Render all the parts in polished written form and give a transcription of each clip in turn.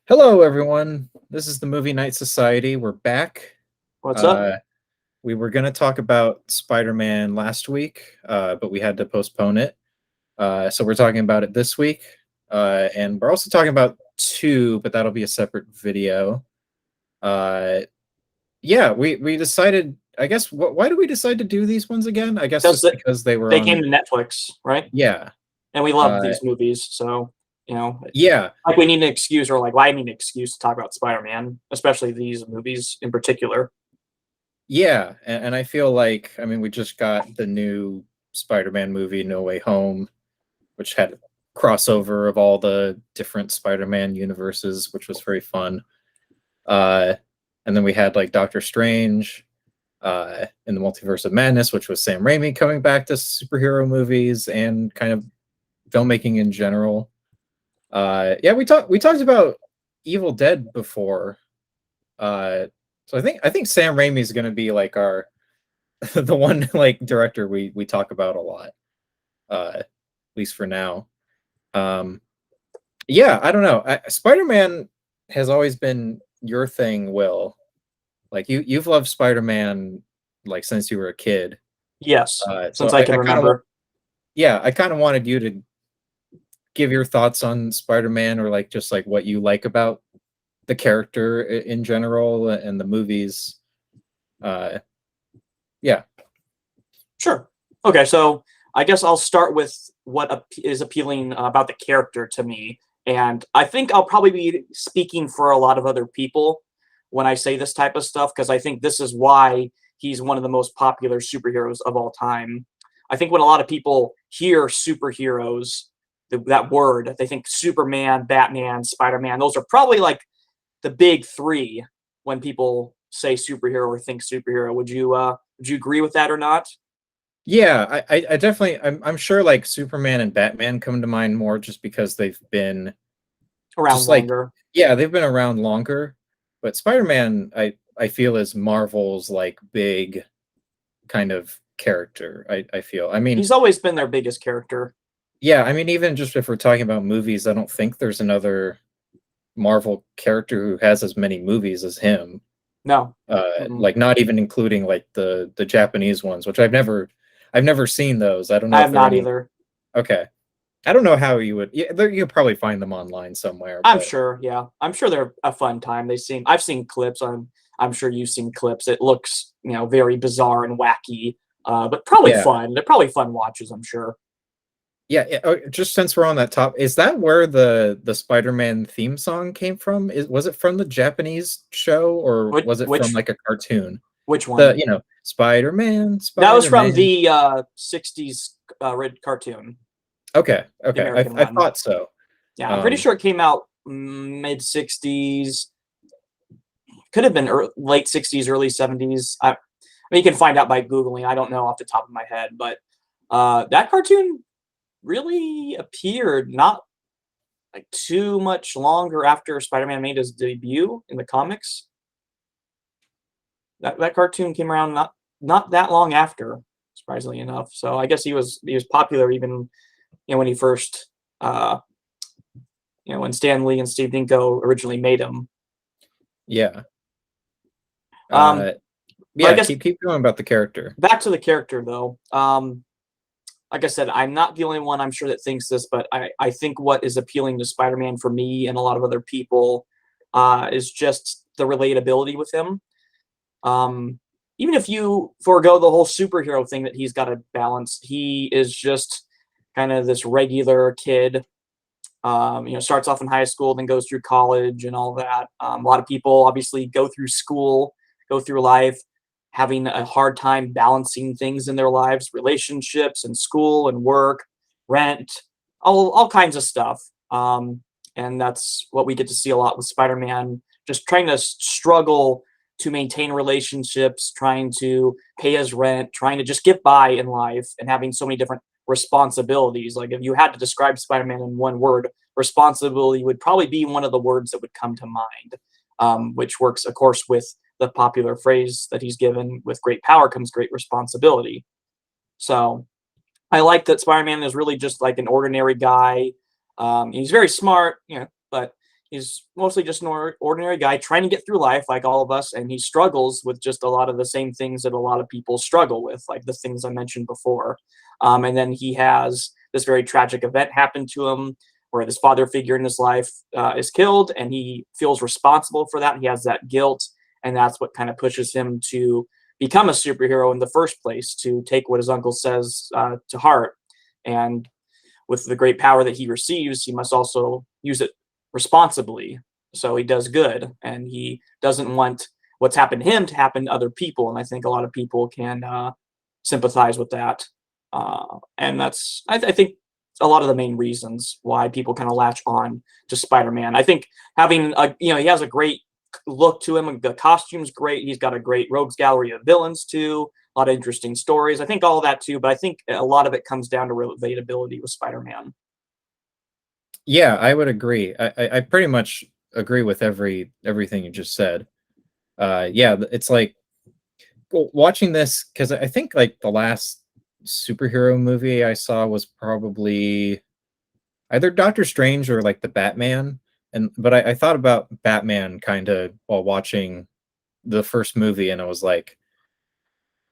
Hello, everyone. This is the Movie Night Society. We're back. What's up? Uh, we were going to talk about Spider-Man last week, but we had to postpone it. So we're talking about it this week. And we're also talking about two, but that'll be a separate video. Uh, yeah, we decided, I guess, why did we decide to do these ones again? I guess Because just because they were they came on, to Netflix, right? yeah. And we love Uh, these movies, so you know, yeah, like we need an excuse, or like I need an excuse to talk about Spider-Man, especially these movies in particular. yeah. And I feel like, I mean, we just got the new Spider-Man movie, No Way Home, which had a crossover of all the different Spider-Man universes, which was very fun. Uh, and then we had like Doctor Strange in the Multiverse of Madness, which was Sam Raimi coming back to superhero movies and kind of filmmaking in general. Yeah, we talked about Evil Dead before. So I think Sam Raimi is going to be like our the one like director we talk about a lot, at least for now. Um, Yeah, I don't know. Spider-Man has always been your thing, Will. Like you've loved Spider-Man like since you were a kid. Yes, So since I can I kind of remember. yeah, I kind of wanted you to give your thoughts on Spider-Man or like just like what you like about the character in general and the movies. Uh, yeah, Sure. Okay, so I guess I'll start with what is appealing about the character to me, and I think I'll probably be speaking for a lot of other people when I say this type of stuff because I think this is why he's one of the most popular superheroes of all time. I think when a lot of people hear superheroes, that word, they think Superman, Batman, Spider-Man. Those are probably like the big three when people say superhero or think superhero. Would you agree with that or not? yeah. I definitely. I'm sure like Superman and Batman come to mind more just because they've been Around just like longer. yeah, they've been around longer. But Spider-Man, I feel is Marvel's like big kind of character. I feel. I mean, He's always been their biggest character. yeah, I mean, even just if we're talking about movies, I don't think there's another Marvel character who has as many movies as him. No. Mm-mm. Like not even including like the Japanese ones, which I've never seen those. I don't I know if have they're not any. either. Okay, I don't know how you would. Yeah, you could probably find them online somewhere, I'm but sure, yeah. I'm sure they're a fun time. I've seen clips. I'm sure you've seen clips. It looks, very bizarre and wacky. But probably yeah. fun. They're probably fun watches, I'm sure. Yeah, yeah. Oh, just since we're on that top, is that where the Spider-Man theme song came from? Was it from the Japanese show or Which was it from which like a cartoon? which The one? Spider-Man, That was from Spider-Man. the 60s red cartoon, Okay, the okay. American I one. thought so. Yeah, I'm pretty Um, sure it came out mid 60s. Could have been late 60s, early 70s. I mean, you can find out by Googling. I don't know off the top of my head, but that cartoon really appeared not like too much longer after Spider-Man made his debut in the comics. That cartoon came around not that long after, surprisingly enough. So I guess he was popular even when he first when Stan Lee and Steve Ditko originally made him. yeah. Um, Uh, but I yeah, guess keep going about the character. back to the character though. Like I said, I'm not the only one I'm sure that thinks this, but I think what is appealing to Spider-Man for me and a lot of other people is just the relatability with him. Even if you forego the whole superhero thing that he's got to balance, he is just kind of this regular kid. Starts off in high school, then goes through college and all that. A lot of people obviously go through school, go through life, having a hard time balancing things in their lives, relationships and school and work, rent, all kinds of stuff. And that's what we get to see a lot with Spider-Man, just trying to struggle to maintain relationships, trying to pay his rent, trying to just get by in life, and having so many different responsibilities. Like if you had to describe Spider-Man in one word, responsibility would probably be one of the words that would come to mind, which works, of course, with the popular phrase that he's given: with great power comes great responsibility. So I like that Spider-Man is really just like an ordinary guy. He's very smart, but He's mostly just an ordinary guy trying to get through life like all of us, and he struggles with just a lot of the same things that a lot of people struggle with, like the things I mentioned before. And then he has this very tragic event happen to him where this father figure in his life is killed, and he feels responsible for that. He has that guilt, and that's what kind of pushes him to become a superhero in the first place, to take what his uncle says to heart. And with the great power that he receives, he must also use it responsibly. So he does good, and he doesn't want what's happened to him to happen to other people. And I think a lot of people can sympathize with that. And that's, I think, a lot of the main reasons why people kind of latch on to Spider-Man. I think having a, he has a great look to him. The costume's great. He's got a great rogues gallery of villains too. A lot of interesting stories. I think all of that too, but I think a lot of it comes down to relatability with Spider-Man. Yeah, I would agree. I pretty much agree with everything you just said. Yeah, it's like watching this because I think like the last superhero movie I saw was probably either Doctor Strange or like the Batman. And but I thought about Batman kind of while watching the first movie, and I was like,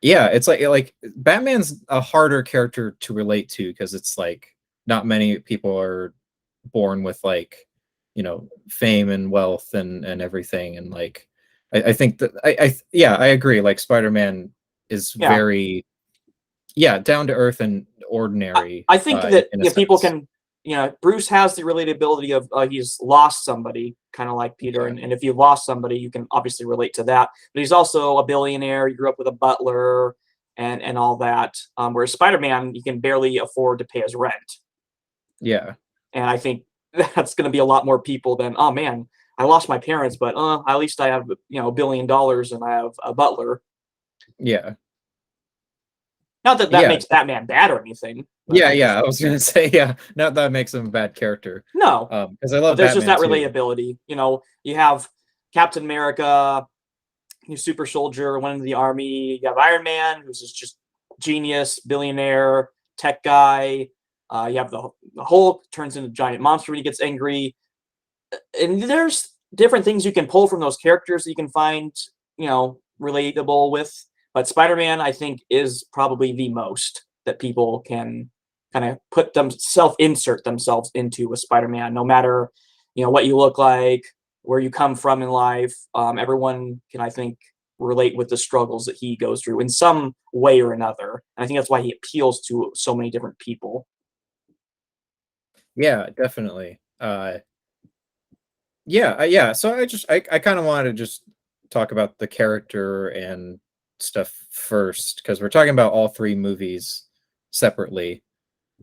yeah, it's like Batman's a harder character to relate to because it's like not many people are born with like fame and wealth and everything, and like I think that yeah, I agree. Like Spider-Man is Yeah, very down to earth and ordinary I think that in a if people sense. can, Bruce has the relatability of he's lost somebody, kind of like Peter, Yeah, and if you've lost somebody, you can obviously relate to that. But he's also a billionaire. He grew up with a butler and all that. Whereas Spider-Man, he can barely afford to pay his rent, yeah, and I think that's going to be a lot more people than, oh man, I lost my parents, but at least I have $1 billion and I have a butler. yeah, Not that that yeah, makes Batman bad or anything, but yeah, I yeah. just I was gonna say, yeah, not that makes him a bad character, no. because I But love there's just Batman that too. relatability. You have Captain America, he's super soldier, went into the army. You have Iron Man, who's just genius, billionaire, tech guy. You have the Hulk, turns into a giant monster when he gets angry. And there's different things you can pull from those characters that you can find, relatable with. But Spider-Man, I think, is probably the most that people can kind of put them self-insert themselves into with Spider-Man, no matter what you look like, where you come from in life. Everyone can, I think, relate with the struggles that he goes through in some way or another. And I think that's why he appeals to so many different people. Yeah, definitely. Yeah, yeah. So I kind of wanted to just talk about the character and stuff first because we're talking about all three movies separately.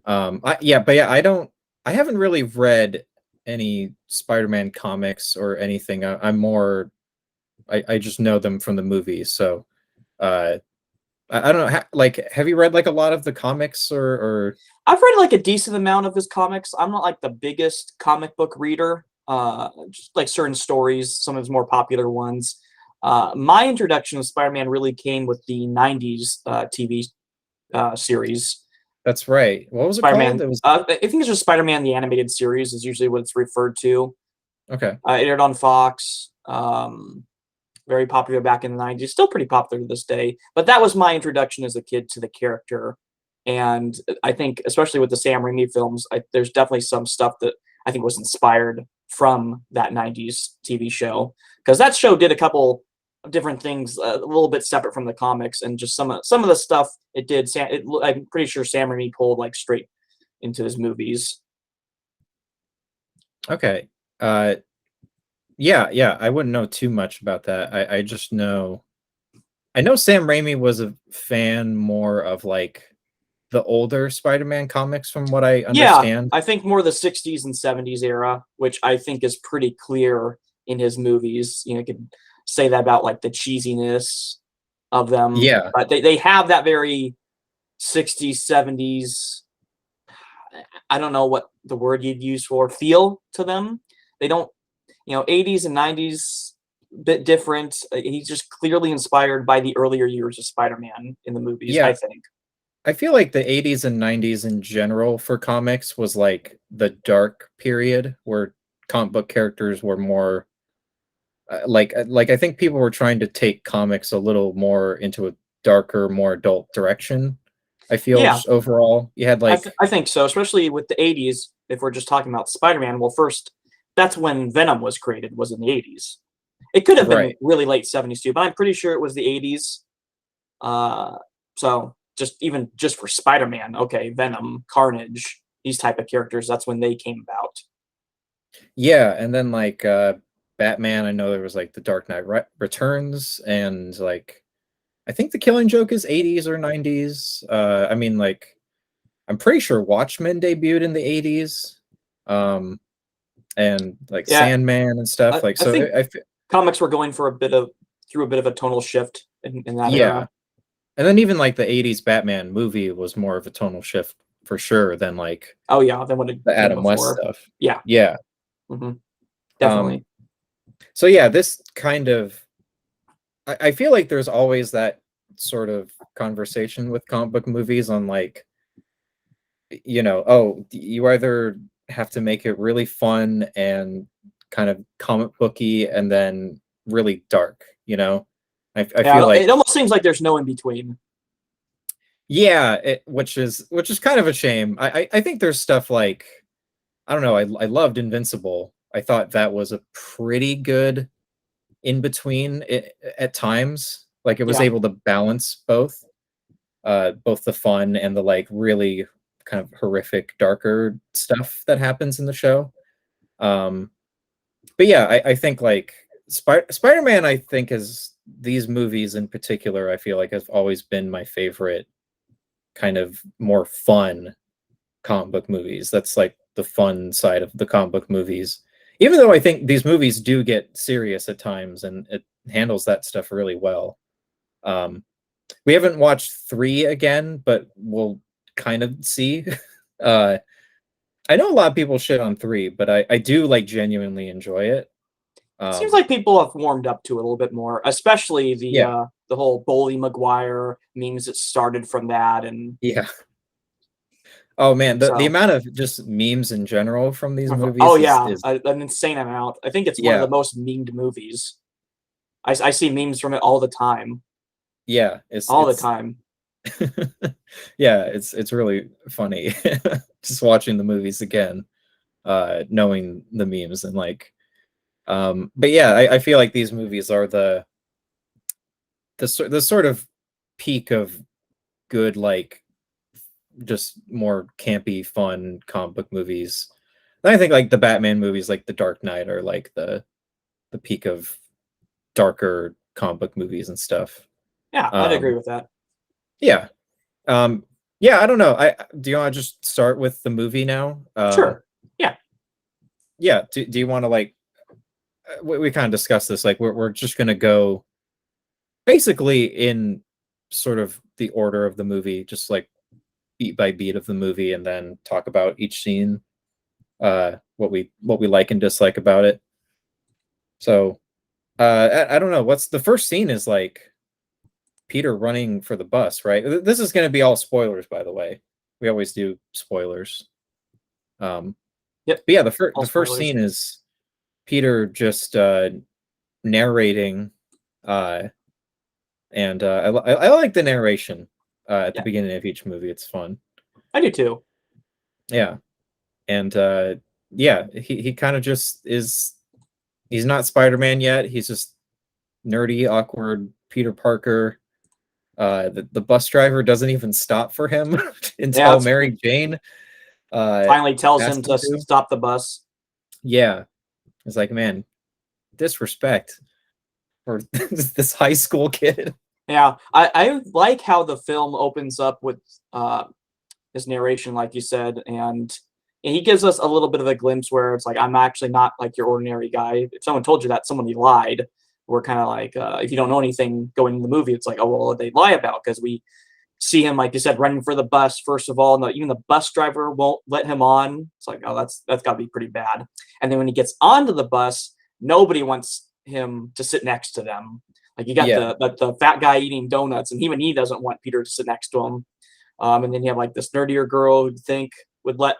But yeah, I haven't really read any Spider-Man comics or anything. I just know them from the movies. So uh, I don't know. Like, have you read like a lot of the comics or I've read like a decent amount of his comics. I'm not like the biggest comic book reader. Just like certain stories, some of his more popular ones. My introduction to Spider-Man really came with the '90s TV series. that's right. What was it called? Spider-Man. It was I think it's just Spider-Man the animated series is usually what it's referred to. okay. It aired on Fox. Very popular back in the '90s. Still pretty popular to this day. But that was my introduction as a kid to the character. And I think, especially with the Sam Raimi films, there's definitely some stuff that I think was inspired from that '90s TV show, because that show did a couple of different things, a little bit separate from the comics, and just some of the stuff it did. I'm pretty sure Sam Raimi pulled like straight into his movies. Okay. Uh, yeah, yeah. I wouldn't know too much about that. I just know I know Sam Raimi was a fan more of like the older Spider-Man comics from what I Yeah, understand. I think more the '60s and '70s era, which I think is pretty clear in his movies. You could say that about like the cheesiness of them, Yeah. but they have that very '60s, '70s. I don't know what the word you'd use for feel to them. They don't, '80s and '90s, bit different. He's just clearly inspired by the earlier years of Spider-Man in the movies, I Yeah. think. I feel like the 80s and 90s in general for comics was like the dark period where comic book characters were more like I think people were trying to take comics a little more into a darker, more adult direction. I feel Yeah, just overall, you had like I think so, especially with the 80s. If we're just talking about Spider-Man, well, first, that's when Venom was created, was in the 80s. It could have been right, really late 70s too, but I'm pretty sure it was the 80s. So just for Spider-Man, okay, Venom, Carnage, these type of characters, that's when they came about. yeah, and then like Batman. I know there was like the Dark Knight Returns, and like I think the Killing Joke is 80s or 90s. I mean, like I'm pretty sure Watchmen debuted in the 80s, and like Yeah, Sandman and stuff. Like I so, think comics were going for a bit of through a bit of a tonal shift in that yeah, era. and then even like the 80s Batman movie was more of a tonal shift for sure than like Oh yeah, than what it the came Adam West before. stuff. Yeah, Yeah. hmm Um, definitely. so yeah, this kind of I feel like there's always that sort of conversation with comic book movies on like, oh, you either have to make it really fun and kind of comic booky and then really dark, you know? I feel Yeah, it like almost seems like there's no in between. yeah, which is kind of a shame. I think there's stuff like I don't know, I loved Invincible. I thought that was a pretty good in between at times. Like it was Yeah, able to balance both the fun and the like really kind of horrific, darker stuff that happens in the show. Um, but yeah, I think like Spider-Man, I think is these movies in particular, I feel like have always been my favorite kind of more fun comic book movies. That's like the fun side of the comic book movies. Even though I think these movies do get serious at times and it handles that stuff really well. Um, we haven't watched three again, but we'll kind of see. uh, I know a lot of people shit on three, but I do like genuinely enjoy it. it seems Um, like people have warmed up to it a little bit more, especially yeah, the whole Bully Maguire memes that started from that, and yeah. Oh man, the so. amount of just memes in general from these Oh movies is yeah, is an insane amount. I think it's one of yeah, the most memed movies. I see memes from it yeah. all the time. Yeah, it's really funny just watching the movies again, knowing the memes and like but yeah, I feel like these movies are the sort of peak of good like just more campy fun comic book movies. And I think like the Batman movies like The Dark Knight are like the peak of darker comic book movies and stuff. Yeah, I'd agree Um with that. yeah. Um yeah, I don't know. I do you want to just start with the movie now? Sure. Yeah, Yeah, do you want to like we kind of discussed this like we're just going to go basically in sort of the order of the movie, just like beat by beat of the movie and then talk about each scene, what we like and dislike about it. So I don't know, what's the first scene is like Peter running for the bus, right? This is going to be all spoilers, by the way. We always do spoilers. yep. But yeah, All the first spoilers. scene is Peter just narrating, uh and I like the narration at the Yeah, beginning of each movie. It's fun. I do too. Yeah, and yeah, he kind of just is. He's not Spider-Man yet. He's just nerdy, awkward Peter Parker. The bus driver doesn't even stop for him Yeah, until it's Mary Jane uh, finally tells him asks to him to. stop the bus. Yeah, it's like man, disrespect for this high school kid. Yeah, I like how the film opens up with uh his narration, like you said, and he gives us a little bit of a glimpse where it's like I'm actually not like your ordinary guy. If someone told you that, someone lied. We're kind of like if you don't know anything going in the movie, it's like, oh well, they lie about because we see him, like you said, running for the bus first of all, and even the bus driver won't let him on. It's like, oh, that's got to be pretty bad. And then when he gets onto the bus, nobody wants him to sit next to them. Like you got Yeah, the fat guy eating donuts, and even he doesn't want Peter to sit next to him. And then you have like this nerdier girl who'd think would let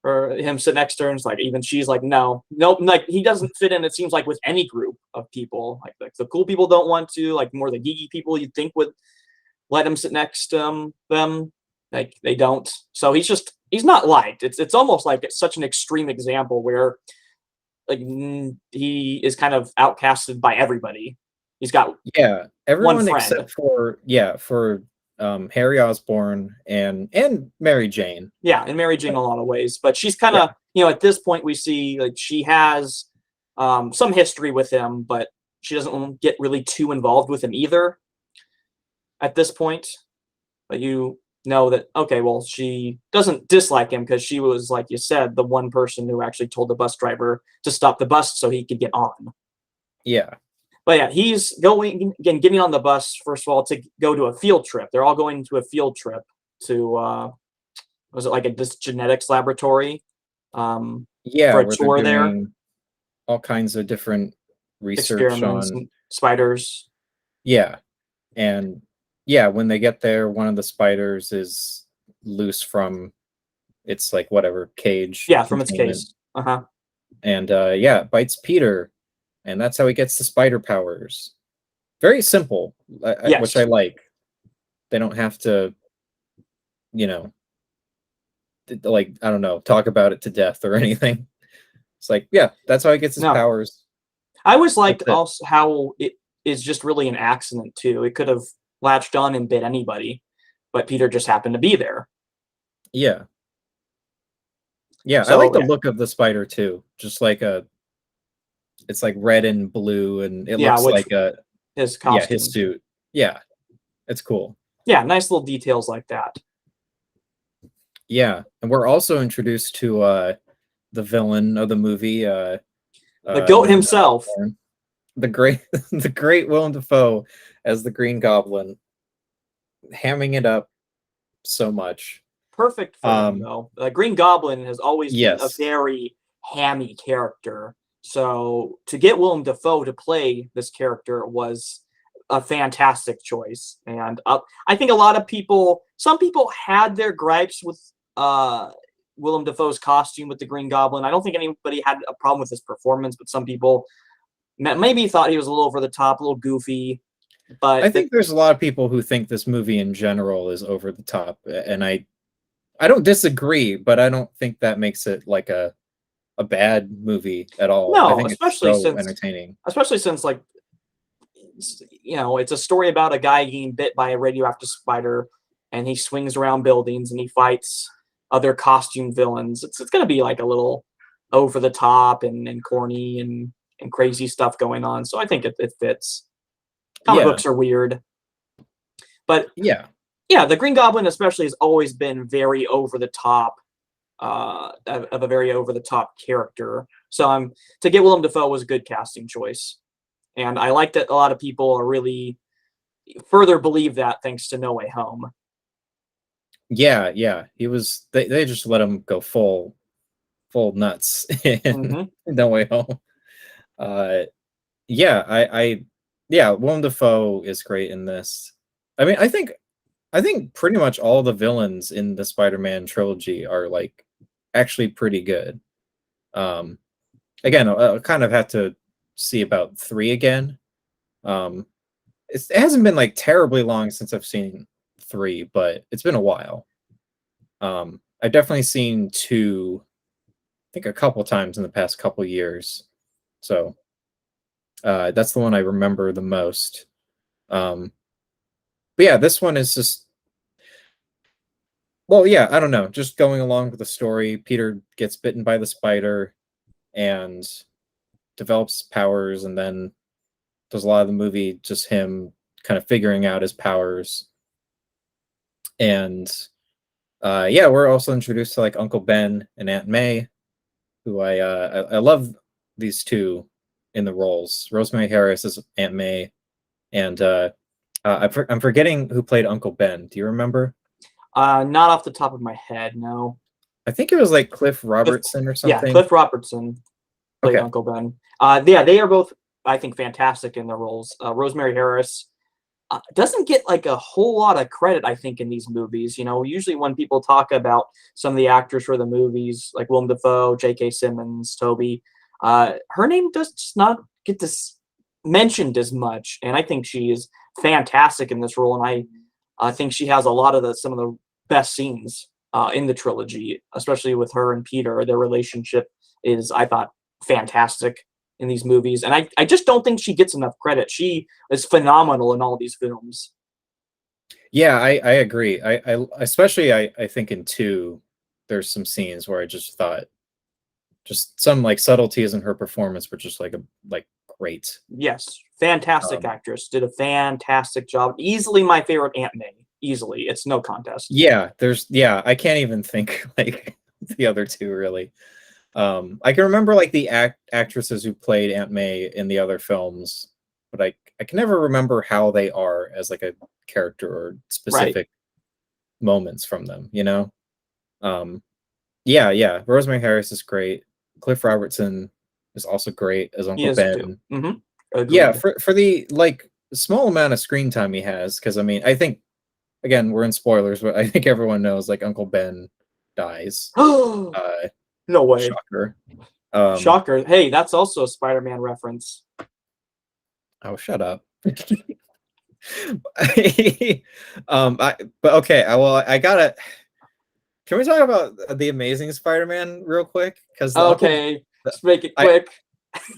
or him sit next to her, and it's like even she's like, no, nope, like he doesn't fit in. It seems like with any group of people, like the cool people don't want to, like more the geeky people you'd think would let him sit next to them, like they don't. So he's not liked. It's almost like it's such an extreme example where like he is kind of outcasted by everybody. He's got Yeah, one everyone friend. except for Harry Osborn and Mary Jane. Yeah, and Mary Jane in a lot of ways, but she's kind Yeah, of, at this point we see like she has some history with him, but she doesn't get really too involved with him either at this point. But you know that, okay, well, she doesn't dislike him because she was, like you said, the one person who actually told the bus driver to stop the bus so he could get on. yeah, But yeah, he's getting on the bus, first of all, to go to a field trip. They're all going to a field trip to, was it like this genetics laboratory, yeah. for a Where they're tour there, doing all kinds of different research experiments on. and spiders. Yeah, and yeah, when they get there, one of the spiders is loose from its like whatever cage Yeah, from its containment, case. Uh-huh. and yeah, it bites Peter, and that's how he gets the spider powers. Very simple, which I Yes. like. They don't have to, you know, like I don't know, talk about it to death or anything. It's like, yeah, that's how he gets his No. powers. I always That's liked it. also how it is just really an accident too. It could have latched on and bit anybody, but Peter just happened to be there. Yeah, yeah. I like So the yeah, look of the spider too. Just like it's like red and blue, and it yeah, looks which like a his yeah, his costume. suit. Yeah, it's cool. Yeah, nice little details like that. Yeah, and we're also introduced to the villain of the movie, The goat Norman himself. Osborn, the great the great Willem Dafoe as the Green Goblin, hamming it up so much. Perfect for him Um, though. Green Goblin has always been a yes, very hammy character. So to get Willem Dafoe to play this character was a fantastic choice. And I think a lot of people, some people had their gripes with Willem Dafoe's costume with the Green Goblin. I don't think anybody had a problem with his performance, but some people maybe thought he was a little over the top, a little goofy. I But think there's a lot of people who think this movie in general is over the top, and I don't disagree, but I don't think that makes it like a bad movie at all. I no, think it's so entertaining. especially since like it's a story about a guy getting bit by a radioactive spider, and he swings around buildings and he fights other costume villains. It's going to be like a little over the top and corny and crazy stuff going on. So I think it fits. Comic Yeah, books are weird, but yeah, yeah, the Green Goblin especially has always been very over the top, of a very over the top character. So to get Willem Dafoe was a good casting choice, and I like that a lot of people are really further believe that thanks to No Way Home. yeah, yeah. He was. They just let him go full nuts in Hmm. No Way Home. Uh, yeah, yeah, Willem Dafoe is great in this. I mean, I think pretty much all the villains in the Spider-Man trilogy are like actually pretty good. Um, again, I'll kind of have to see about three again. Um, it hasn't been like terribly long since I've seen three, but it's been a while. I've definitely seen two, I think a couple times in the past couple years. So that's the one I remember the most. Um, but yeah, this one is just, well, yeah, I don't know, just going along with the story. Peter gets bitten by the spider and develops powers, and then does a lot of the movie just him kind of figuring out his powers. And yeah, we're also introduced to like Uncle Ben and Aunt May, who I love these two in the roles. Rosemary Harris is Aunt May, and I'm forgetting who played Uncle Ben. Do you remember? Not off the top of my head, no. I think it was like Cliff Cliff, Robertson or yeah, something. Cliff Robertson played Okay. Uncle Ben. Yeah, they are both, I think, fantastic in their roles. Rosemary Harris doesn't get like a whole lot of credit, I think, in these movies. You know, usually when people talk about some of the actors for the movies, like Willem Dafoe, J.K. Simmons, Toby, her name does not get this mentioned as much, and I think she is fantastic in this role, and I think she has a lot of some of the best scenes in the trilogy, especially with her and Peter. Their relationship is, I thought, fantastic in these movies, and I just don't think she gets enough credit. She is phenomenal in all these films. Yeah, I agree. I especially I think in two, there's some scenes where I just thought just some like subtleties in her performance were just like great. Yes, fantastic Um, actress. Did a fantastic job. Easily my favorite Aunt May. Easily, it's no contest. yeah, I can't even think like the other two really. I can remember like the actresses who played Aunt May in the other films, but I can never remember how they are as like a character or Right. specific moments from them, you know? Um, yeah. Rosemary Harris is great. Cliff Robertson is also great as He Uncle is too. Ben. Yeah, Agreed. for the like small amount of screen time he has, because I mean, I think again we're in spoilers, but I think everyone knows like Uncle Ben dies. No Uh, way. Shocker. Um, Shocker. Hey, that's also a Spider-Man reference. oh, shut up. But okay, I gotta. Can we talk about the Amazing Spider-Man real quick? Because Okay, the, just make it I quick.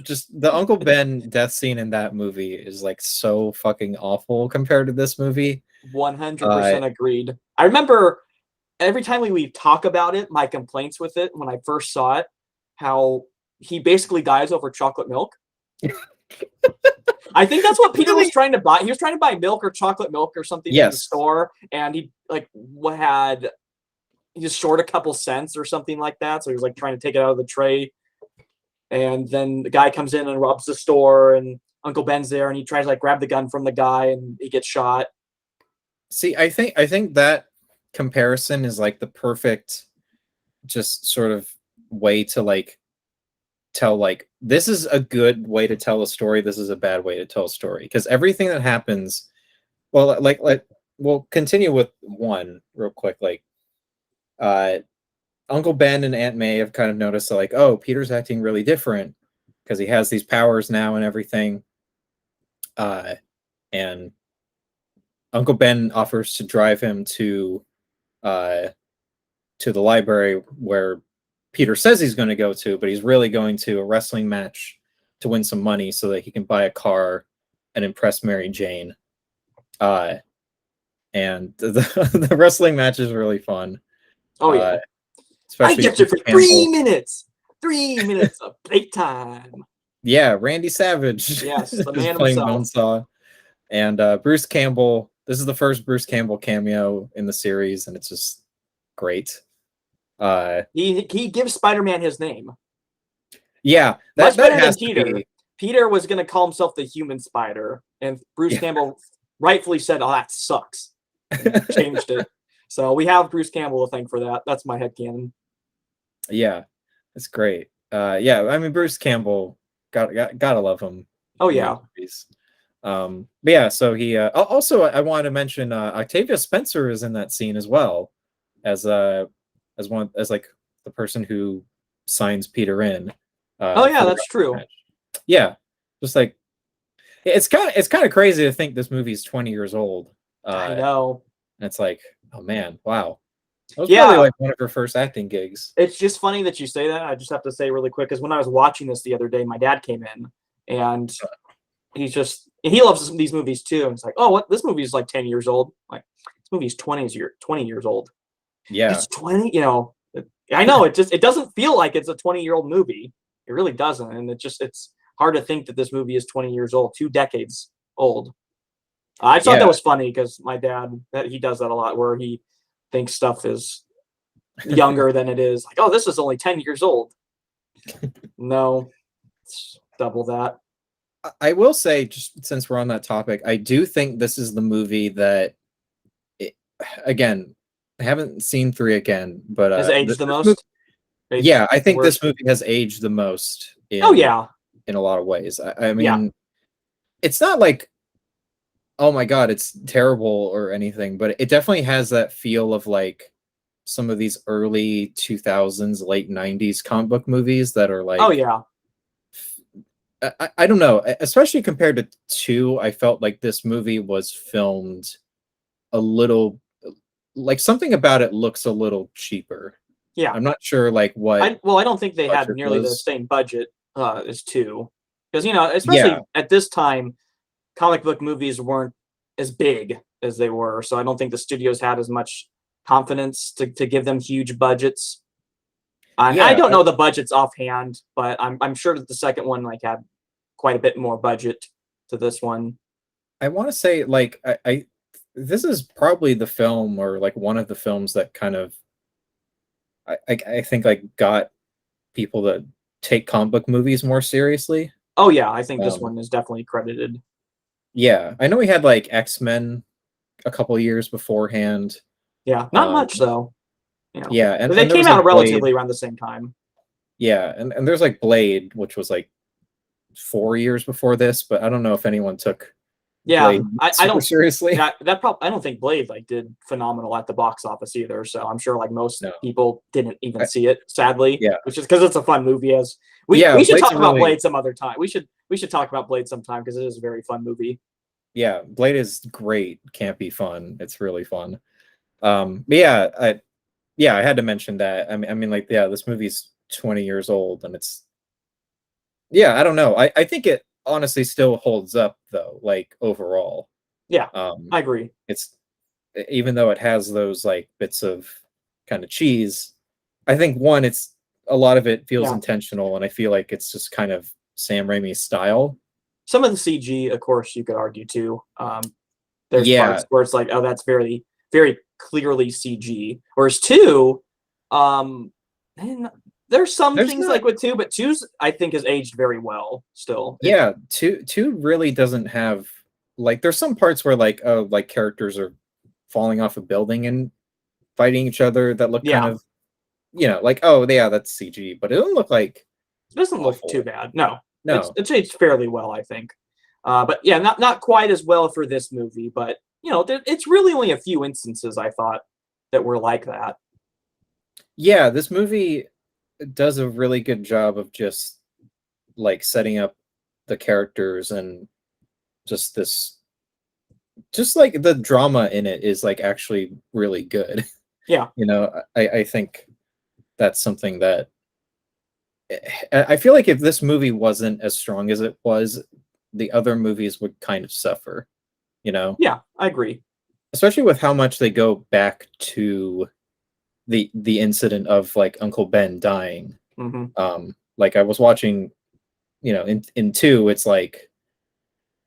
just the Uncle Ben death scene in that movie is like so fucking awful compared to this movie. Uh, 100% agreed. I remember every time we talk about it, my complaints with it when I first saw it, how he basically dies over chocolate milk. I think that's what Peter was really? trying to buy. He was trying to buy milk or chocolate milk or something in the Yes. store, and he just short a couple cents or something like that. So he was like trying to take it out of the tray, and then the guy comes in and robs the store, and Uncle Ben's there, and he tries to like grab the gun from the guy, and he gets shot. See, I think that comparison is like the perfect just sort of way to like tell like this is a good way to tell a story, this is a bad way to tell a story, because everything that happens, well, like we'll continue with one real quick. Like uh Uncle Ben and Aunt May have kind of noticed that, like, oh, Peter's acting really different because he has these powers now and everything. And Uncle Ben offers to drive him uh to the library where Peter says he's going to go to, but he's really going to a wrestling match to win some money so that he can buy a car and impress Mary Jane. Uh, and the wrestling match is really fun, Oh yeah, I especially get you Bruce for Campbell. 3 minutes. 3 minutes of playtime. Yeah, Randy Savage Yes, the is man playing himself. Bonesaw, and Bruce Campbell. This is the first Bruce Campbell cameo in the series, and it's just great. Uh, He gives Spider-Man his name. yeah, Much that better than has to Peter. be. Peter was going to call himself the Human Spider, and Bruce Yeah, Campbell rightfully said, "Oh, that sucks," and changed it. So we have Bruce Campbell to thank for that. That's my headcanon. yeah, it's great. Yeah, I mean Bruce Campbell, gotta love him Oh in these yeah, movies. But yeah, so he also I wanted to mention Octavia Spencer is in that scene as well as one as like the person who signs Peter in oh for yeah, the that's wrestling true. match. Yeah, just like it's kind of crazy to think this movie's 20 years old. I Uh, know. and it's like, oh man, wow, that was probably Yeah, like one of her first acting gigs. it's just funny that you say that. I just have to say really quick because when I was watching this the other day, my dad came in and he loves these movies too. And it's like, oh, what this movie is like 10 years old. Like this movie's 20 years old. Yeah, It's 20. I know it doesn't feel like it's a 20-year-old movie. It really doesn't, and it's hard to think that this movie is 20 years old, 2 decades old. I thought that yeah. was funny because my dad he does that a lot where he thinks stuff is younger than it is. Like, oh, this is only 10 years old. No, it's double that. I will say, just since we're on that topic, I do think this is the movie that, it, again, I haven't seen three again, but Has it aged the this movie, most? Aged yeah, I the think this worst? movie has aged the most Oh yeah, in a lot of ways. I yeah. mean, it's not like oh my god, it's terrible or anything, but it definitely has that feel of like some of these early 2000s, late 90s comic book movies that are Oh like yeah, I don't know, especially compared to two. I felt like this movie was filmed a little like something about it looks a little cheaper. yeah. I'm not sure like what I don't think they had budget nearly the was. same budget as two, because you know, Yeah, especially at this time, comic book movies weren't as big as they were, so I don't think the studios had as much confidence to give them huge budgets. And I yeah. don't know the budgets offhand, but I'm sure that the second one like had quite a bit more budget to this one. I want to say like I this is probably the film or like one of the films that kind of I think like got people to take comic book movies more seriously. Oh yeah, I think this Um, one is definitely credited. yeah, I know we had like X-Men a couple years beforehand. Yeah, not Um, much though. You know, yeah, but they and there came was like out Blade. relatively around the same time. Yeah, and there's like Blade, which was like 4 years before this, but I don't know if anyone took Yeah, Blade I super don't. seriously. That I don't think Blade like did phenomenal at the box office either. So I'm sure like most No. people didn't even I, see it. Sadly, yeah. which is because it's a fun movie. As Yeah, we should Blade's talk a about really Blade some other time. We should talk about Blade sometime because it is a very fun movie. yeah, Blade is great, campy fun. It's really fun. But yeah, I had to mention that. I mean, like, yeah, this movie's 20 years old, and it's yeah, I don't know. I think it honestly still holds up though, like overall. Yeah, Um, I agree. it's even though it has those like bits of kind of cheese, I think one, it's a lot of it feels Yeah, intentional, and I feel like it's just kind of Sam Raimi's style. some of the CG, of course, you could argue too. There's Yeah, parts where it's like, oh, that's very clearly CG. Whereas two, and there's some there's things not. like with two, but two's I think has aged very well still. Yeah, two really doesn't have like there's some parts where like oh like characters are falling off a building and fighting each other that look kind Yeah, of like oh yeah that's CG, but it doesn't look like it doesn't look too awful. bad. No, No. it's aged fairly well, I think. But yeah, not quite as well for this movie, but you know, it's really only a few instances I thought that were like that. Yeah, this movie does a really good job of just like setting up the characters and just this just like the drama in it is like actually really good. Yeah, I think that's something that I feel like if this movie wasn't as strong as it was, the other movies would kind of suffer, you know, yeah, I agree. especially with how much they go back to the incident of like Uncle Ben dying. Hmm. Like I was watching, in two, it's like,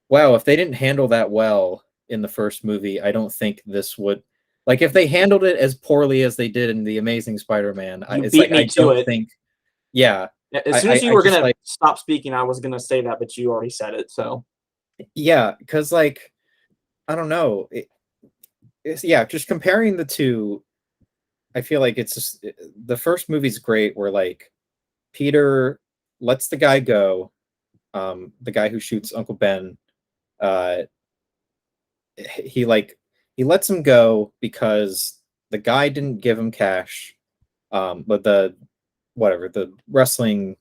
wow, if they didn't handle that well in the first movie, I don't think this would like if they handled it as poorly as they did in the Amazing Spider-Man, You it's beat like me I to don't it. think yeah. As soon as you I were just gonna like stop speaking, I was gonna say that, but you already said it. So yeah, because like I don't know. Yeah, just comparing the two, I feel like it's just the first movie's great where like Peter lets the guy go, the guy who shoots Uncle Ben, uh he like he lets him go because the guy didn't give him cash. But the whatever, the wrestling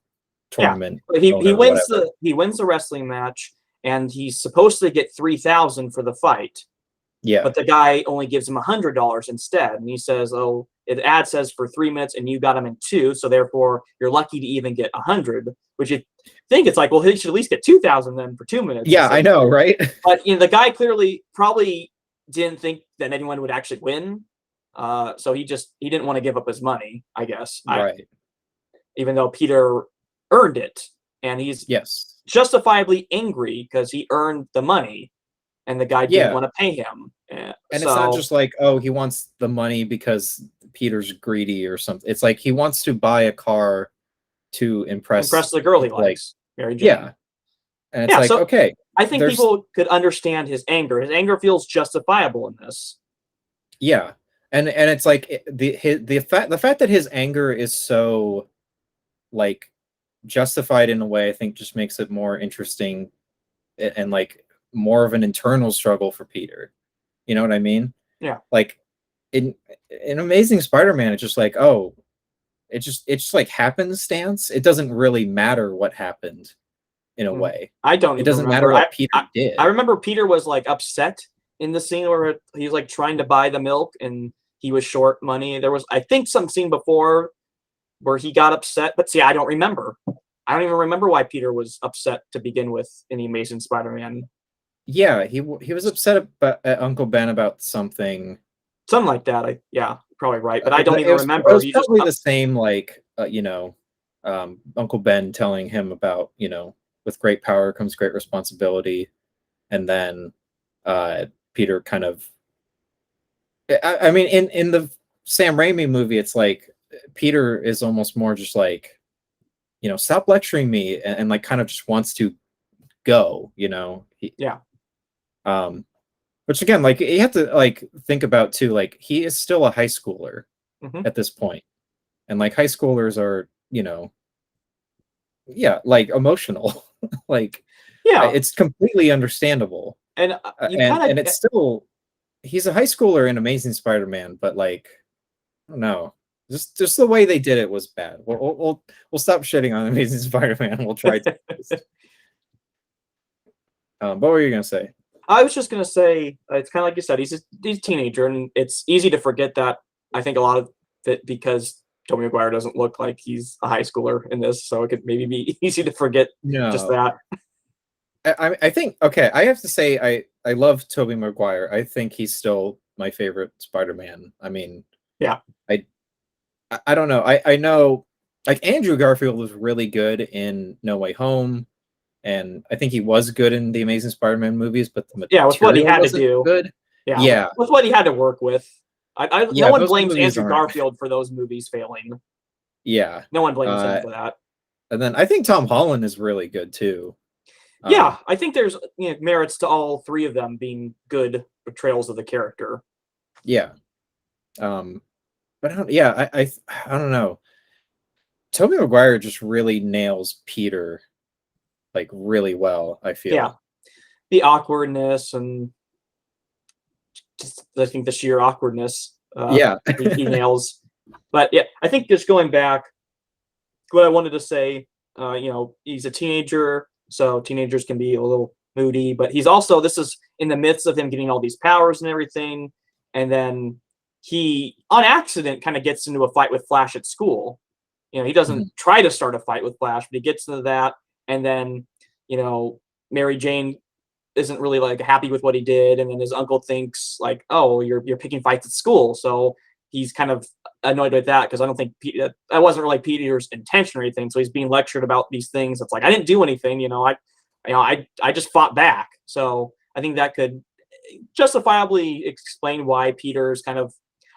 yeah, tournament he owner or wins whatever. he wins the wrestling match, and he's supposed to get 3,000 for the fight, Yeah. but the guy only gives him $100 instead, and he says, "Oh, the ad says for 3 minutes, and you got him in two, so therefore you're lucky to even get 100." Which you think it's like, well, he should at least get 2,000 then for 2 minutes Yeah, instead I of know, two. right? But you know, the guy clearly probably didn't think that anyone would actually win. So he didn't want to give up his money, I guess. Right. Even though Peter earned it, and he's Yes. justifiably angry because he earned the money, and the guy didn't Yeah. want to pay him. And it's not So just like, oh, he wants the money because Peter's greedy or something. It's like he wants to buy a car to impress impress the girl he like likes, Mary Jane. yeah. And it's Yeah, like, so okay, I think there's people could understand his anger. His anger feels justifiable in this. yeah. And it's like the fact that his anger is so like justified in a way I think just makes it more interesting and like more of an internal struggle for Peter. You know what I mean? Yeah. Like in Amazing Spider-Man, it's just like, oh, it's just like happenstance. It doesn't really matter what happened in a way. I don't It even doesn't matter remember. what Peter I did. remember Peter was like upset in the scene where he's like trying to buy the milk and he was short money. There was, I think, some scene before where he got upset, but see, I don't remember. I don't even remember why Peter was upset to begin with in the Amazing Spider-Man. Yeah, he was upset at Uncle Ben about something. Something like that. Yeah, probably right, but I don't even It remember. was He just probably the same, like, Uncle Ben telling him about, with great power comes great responsibility, and then Peter kind of. I mean, in the Sam Raimi movie, it's like Peter is almost more just like, stop lecturing me, and like kind of just wants to go. yeah. Um, which again, like you have to like think about too, like he is still a high schooler Hmm. at this point, and like high schoolers are, yeah, like emotional, like Yeah, it's completely understandable, and you and kind it's of still he's a high schooler in Amazing Spider-Man, but like I don't know. Just the way they did it was bad. We'll stop shitting on Amazing Spider-Man. We'll try to. What were you gonna say? I was just gonna say it's kind of like you said. He's a teenager, and it's easy to forget that. I think a lot of it because Tobey Maguire doesn't look like he's a high schooler in this, so it could maybe be easy to forget just No, that. I think okay. I have to say I love Tobey Maguire. I think he's still my favorite Spider-Man. I mean, Yeah, I I don't know. I know like Andrew Garfield was really good in No Way Home, and I think he was good in the Amazing Spider-Man movies, but the yeah, with what he material had to wasn't do. good. Yeah, Yeah, with what he had to work with. No yeah, one those blames movies Andrew aren't. Garfield for those movies failing. Yeah, No one blames him uh, for that. and then I think Tom Holland is really good too. Yeah, Um, I think there's merits to all three of them being good portrayals of the character. yeah, but I don't. Yeah, I don't know. Tobey Maguire just really nails Peter like really well. I Yeah, feel. the awkwardness and just I think the sheer awkwardness Yeah, he nails. But yeah, I think just going back, what I wanted to say, he's a teenager, so teenagers can be a little moody, but he's also this is in the midst of him getting all these powers and everything, and then he on accident kind of gets into a fight with Flash at school. He doesn't Mhm. try to start a fight with Flash, but he gets into that, and then you know Mary Jane isn't really like happy with what he did, and then his uncle thinks like, "Oh, you're picking fights at school," so he's kind of annoyed with that because I don't think that wasn't really Peter's intention or anything. So he's being lectured about these things. It's like I didn't do anything, I just fought back. So I think that could justifiably explain why Peter's kind of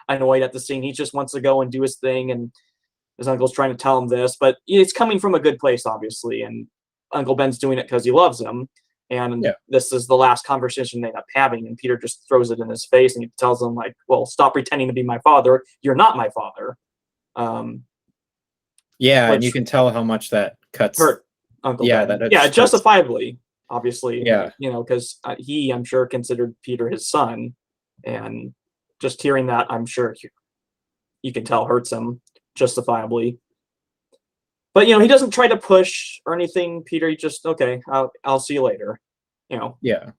annoyed at the scene. He just wants to go and do his thing, and his uncle's trying to tell him this, but it's coming from a good place, obviously, and Uncle Ben's doing it because he loves him. And Yeah, this is the last conversation they end up having, and Peter just throws it in his face and he tells him, like, well, stop pretending to be my father. You're not my father. Um, yeah, and you which can tell how much that cuts. hurt Uncle Yeah, Ben. that Yeah, just hurts. justifiably, obviously, Yeah, because he, I'm sure, considered Peter his son. And just hearing that, I'm sure you can tell hurts him justifiably. But he doesn't try to push or anything. Peter, he just okay. I'll see you later. You know, yeah,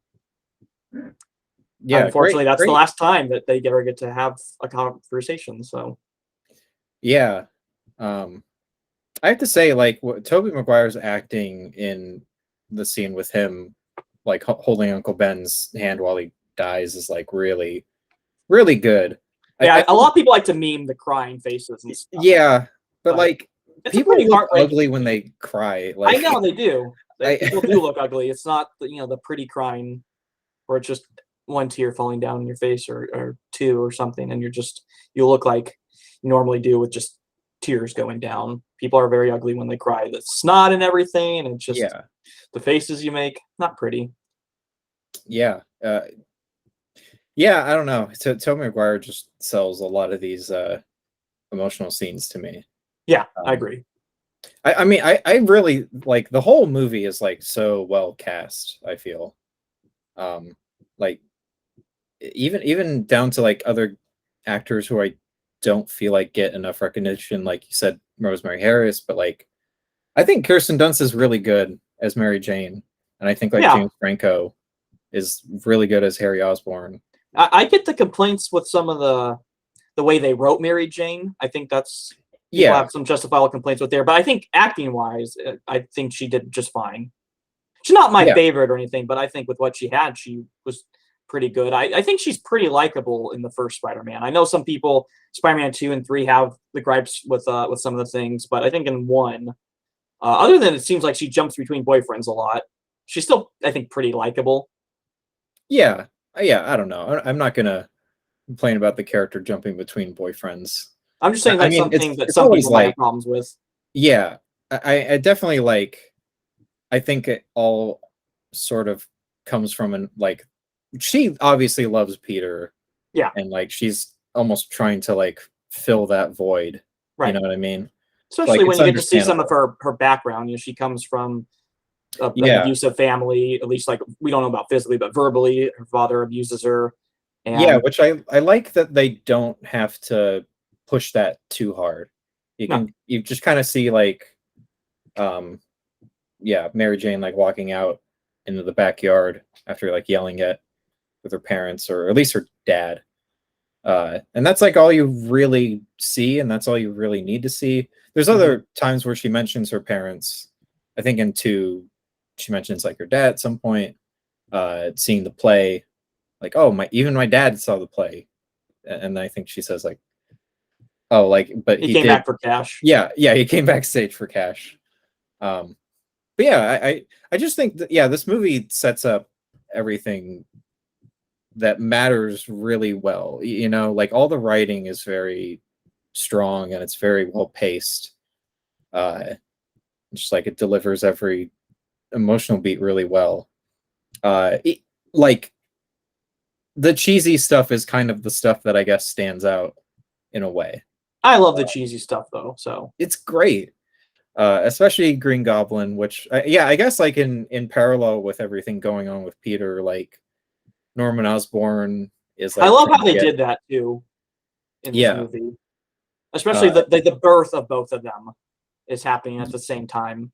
yeah. unfortunately, Great, that's the great. last time that they ever get to have a conversation. So Yeah. Um, I have to say, like, Toby Maguire's acting in the scene with him, like holding Uncle Ben's hand while he dies, is like really, really good. I yeah, a think, lot of people like to meme the crying faces and stuff, yeah, but but like, it's a people pretty look heart like. ugly when they cry. I Like, know they do. I, People do look ugly. It's not the pretty crying where it's just one tear falling down your face or two or something, and you look like you normally do with just tears going down. People are very ugly when they cry. The snot and everything, and it's just yeah, the faces you make, not pretty. yeah, yeah. I don't know. Toby Maguire just sells a lot of these emotional scenes to me. Yeah, I Um, agree. I mean, I really like the whole movie is like so well cast, I feel. Like even down to like other actors who I don't feel like get enough recognition, like you said, Rosemary Harris, but like I think Kirsten Dunst is really good as Mary Jane, and I think like Yeah, James Franco is really good as Harry Osborn. I get the complaints with some of the way they wrote Mary Jane. I think that's people Yeah, have some justifiable complaints with there, but I think acting wise, I think she did just fine. She's not my yeah, favorite or anything, but I think with what she had, she was pretty good. I think she's pretty likable in the first Spider-Man. I know some people, Spider-Man 2 and 3, have the gripes with some of the things, but I think in 1, other than it seems like she jumps between boyfriends a lot, she's still, I think, pretty likable. yeah, yeah. I don't know. I'm not gonna complain about the character jumping between boyfriends. I'm just I saying I like mean, something that it's some always people might have like, problems with. yeah, I definitely like. I think it all sort of comes from an like she obviously loves Peter, Yeah, and like she's almost trying to like fill that void. You right. know what I mean? Like Especially when it's you get to see some of understandable. her background. You know, she comes from an Yeah, abusive family, at least like we don't know about physically, but verbally, her father abuses her, yeah, and which I like that they don't have to push that too hard. no, You just kind of see like um yeah, Mary Jane like walking out into the backyard after like yelling at with her parents or at least her dad. And that's like all you really see, and that's all you really need to see. There's mhm. other times where she mentions her parents. I think in two, she mentions like her dad at some point, seeing the play, like, oh my, even my dad saw the play. And I think she says like, oh, like, but He he came did, back for cash. yeah, yeah, he came backstage for cash. Um, but yeah, I just think that yeah, this movie sets up everything that matters really well. You know, like all the writing is very strong and it's very well paced. Uh, just like it delivers every emotional beat really well. It, like the cheesy stuff is kind of the stuff that I guess stands out in a way. I love the cheesy stuff though, so It's great, especially Green Goblin, which yeah, I guess like in parallel with everything going on with Peter, like Norman Osborn is I like love trying how to they get did that too in this yeah, movie, especially uh, the birth of both of them is happening at the same time.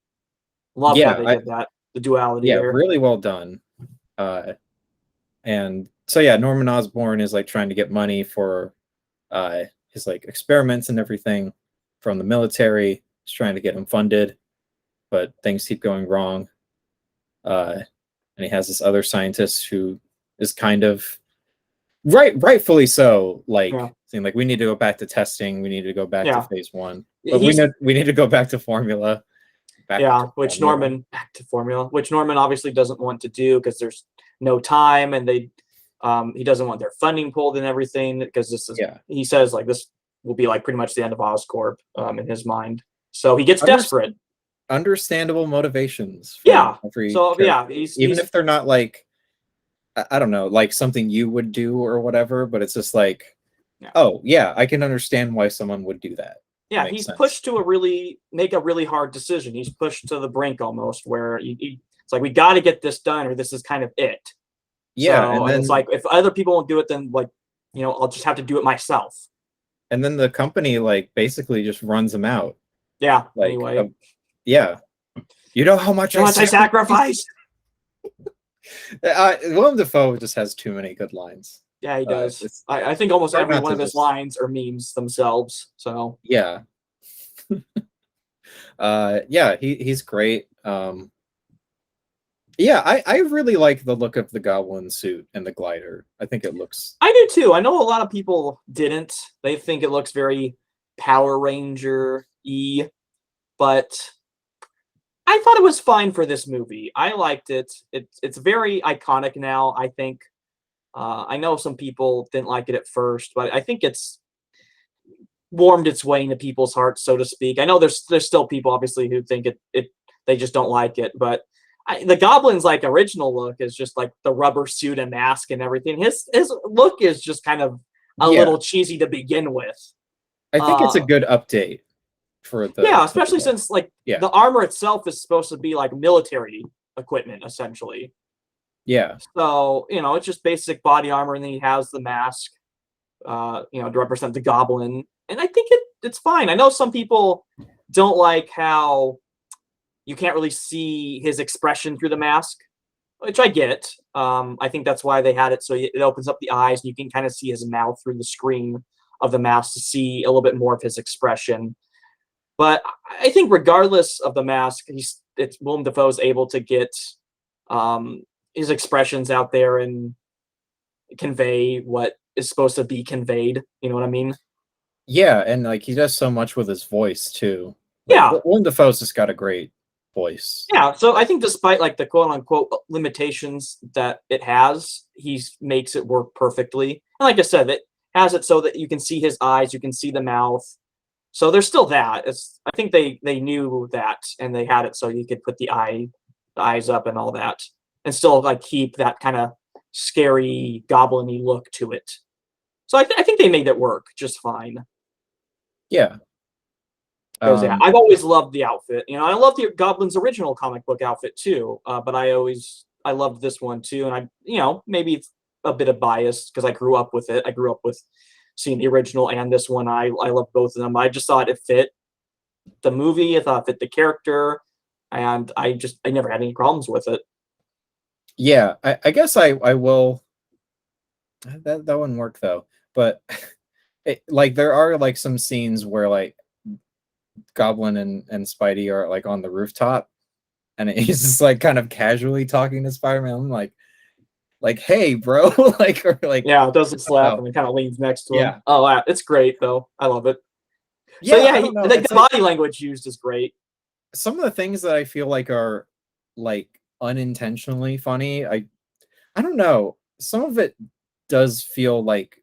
Loved how yeah, they did that, the duality yeah, there. really well done. Uh, and so yeah, Norman Osborn is like trying to get money for his like experiments and everything from the military. He's trying to get him funded, but things keep going wrong. And he has this other scientist who is kind of rightfully so, Yeah, like saying like we need to go back to testing, we need to go back to yeah. phase one, but He's we need to go back to formula, back Yeah, to which formula. Norman back to formula, which Norman obviously doesn't want to do because there's no time and he doesn't want their funding pulled and everything because this is Yeah, he says like this will be like pretty much the end of Oscorp in his mind. So he gets Under, desperate. understandable motivations from Yeah. every So yeah, character, even he's if they're not like I don't know, like something you would do or whatever, but it's just like, yeah. oh yeah, I can understand why someone would do that. It Yeah, makes he's sense. pushed to make a really hard decision. He's pushed to the brink almost where it's like we got to get this done or this is kind of it. Yeah, So, and it's like if other people won't do it, then like I'll just have to do it myself. and then the company like basically just runs them out. Yeah. Like, Anyway, yeah, you know how much how I much I sacrificed. sacrificed. Willem Dafoe just has too many good lines. Yeah, he does. It's I think almost hard every not one to of his just lines are memes themselves. So yeah, yeah. He's great. Yeah, I really like the look of the Goblin suit and the glider. I think it looks I do too. I know a lot of people didn't. They think it looks very Power Ranger y, but I thought it was fine for this movie. I liked it. It's very iconic now. I think. I know some people didn't like it at first, but I think it's warmed its way into people's hearts, so to speak. I know there's still people obviously who think it they just don't like it, but the Goblin's like original look is just like the rubber suit and mask and everything. His look is just kind of a yeah. little cheesy to begin with. I think it's a Uh, good update yeah, for the especially look. since like Yeah. the armor itself is supposed to be like military equipment essentially. Yeah. So, it's just basic body armor, and then he has the mask, to represent the goblin. And I think it's fine. I know some people don't like how you can't really see his expression through the mask, which I get. I think that's why they had it so it opens up the eyes and you can kind of see his mouth through the screen of the mask to see a little bit more of his expression. But I think regardless of the mask, it's Willem Dafoe's able to get his expressions out there and convey what is supposed to be conveyed. You know what I mean? Yeah, and like he does so much with his voice too. Like Yeah, Willem Dafoe's just got a great voice. yeah. So I think despite like the quote unquote limitations that it has, he makes it work perfectly. And like I said, it has it so that you can see his eyes, you can see the mouth. So there's still that. I think they knew that and they had it so you could put the eyes up and all that, and still like keep that kind of scary goblin-y look to it. So I think they made it work just fine. Yeah. Because yeah, Um, I've always loved the outfit. I love the Goblin's original comic book outfit too. But I loved this one too, and maybe it's a bit of bias because I grew up with it. I grew up with seeing the original and this one. I love both of them. I just thought it fit the movie. I thought it fit the character, and I never had any problems with it. yeah, I guess I will. That wouldn't work though. But like there are like some scenes where like Goblin and Spidey are like on the rooftop, and he's just like kind of casually talking to Spider-Man. I'm like, hey, bro, like or like, Yeah, it doesn't slap oh and it kind of leans next to him. yeah, Oh, wow, it's great though. I love it. So yeah. yeah, I don't know. like It's the like body language used is great. some of the things that I feel like are like unintentionally funny. I don't know. Some of it does feel like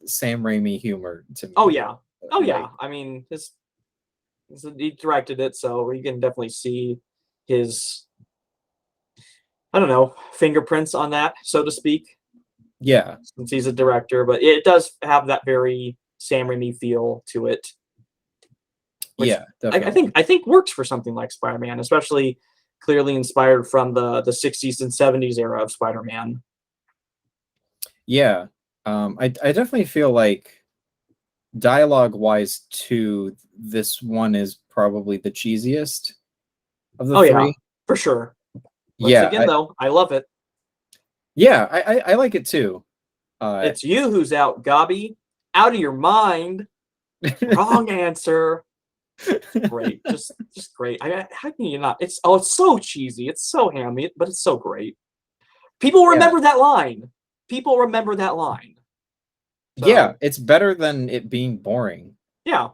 Sam Raimi humor to Oh me. yeah, oh yeah. Like I mean, he directed it, so you can definitely see his, I don't know, fingerprints on that, so to speak, yeah, since he's a director. But it does have that very Sam Raimi feel to it, which yeah, definitely. I think works for something like Spider-Man, especially clearly inspired from the '60s and '70s era of Spider-Man. Yeah. I definitely feel like dialogue wise too, this one is probably the cheesiest of the Oh yeah, three. for sure. Once Yeah, again, though, I love it. I like it too. Uh It's you who's out, Gobby. Out of your mind. Wrong answer. Great, just great. How can you not? It's so cheesy. It's so hammy, but it's so great. People yeah. remember that line. People remember that line. Yeah, So it's better than it being boring. yeah,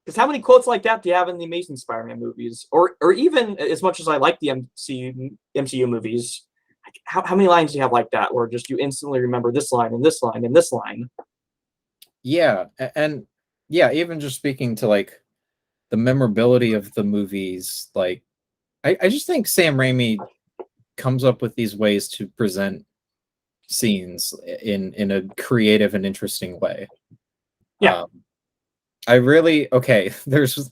because how many quotes like that do you have in the Amazing Spider-Man movies, or even as much as I like the MCU movies, like, how many lines do you have like that, where just you instantly remember this line and this line and this line? Yeah, and yeah, even just speaking to like the memorability of the movies, like I just think Sam Raimi comes up with these ways to present scenes in a creative and interesting way. Yeah, Um, I really okay. There's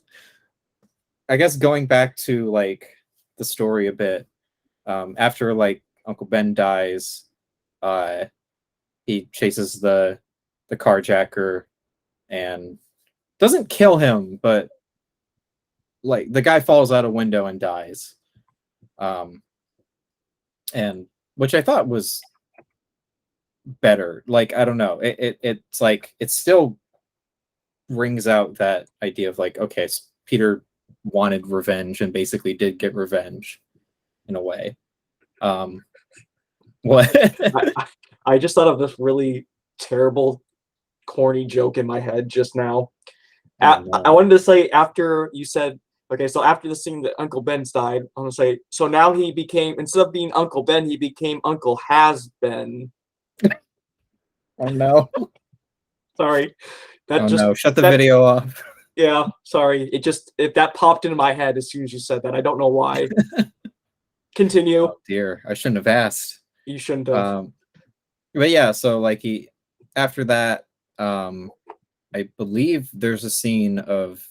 I guess going back to like the story a bit. After like Uncle Ben dies, uh, he chases the carjacker and doesn't kill him, but like the guy falls out a window and dies. Um, and which I thought was better. Like I don't know, it's like it still brings out that idea of like okay, Peter wanted revenge and basically did get revenge in a way. Um, what? I just thought of this really terrible, corny joke in my head just now. Oh I no! wanted to say after you said, okay, so after the scene that Uncle Ben's died, I want to say, so now he became, instead of being Uncle Ben, he became Uncle Has Been. Oh no! Sorry, that Oh just no! Shut the that video off. yeah. Sorry, if that popped into my head as soon as you said that. I don't know why. Continue. Oh dear, I shouldn't have asked. You shouldn't have. Um, but yeah, so like he after that, um, I believe there's a scene of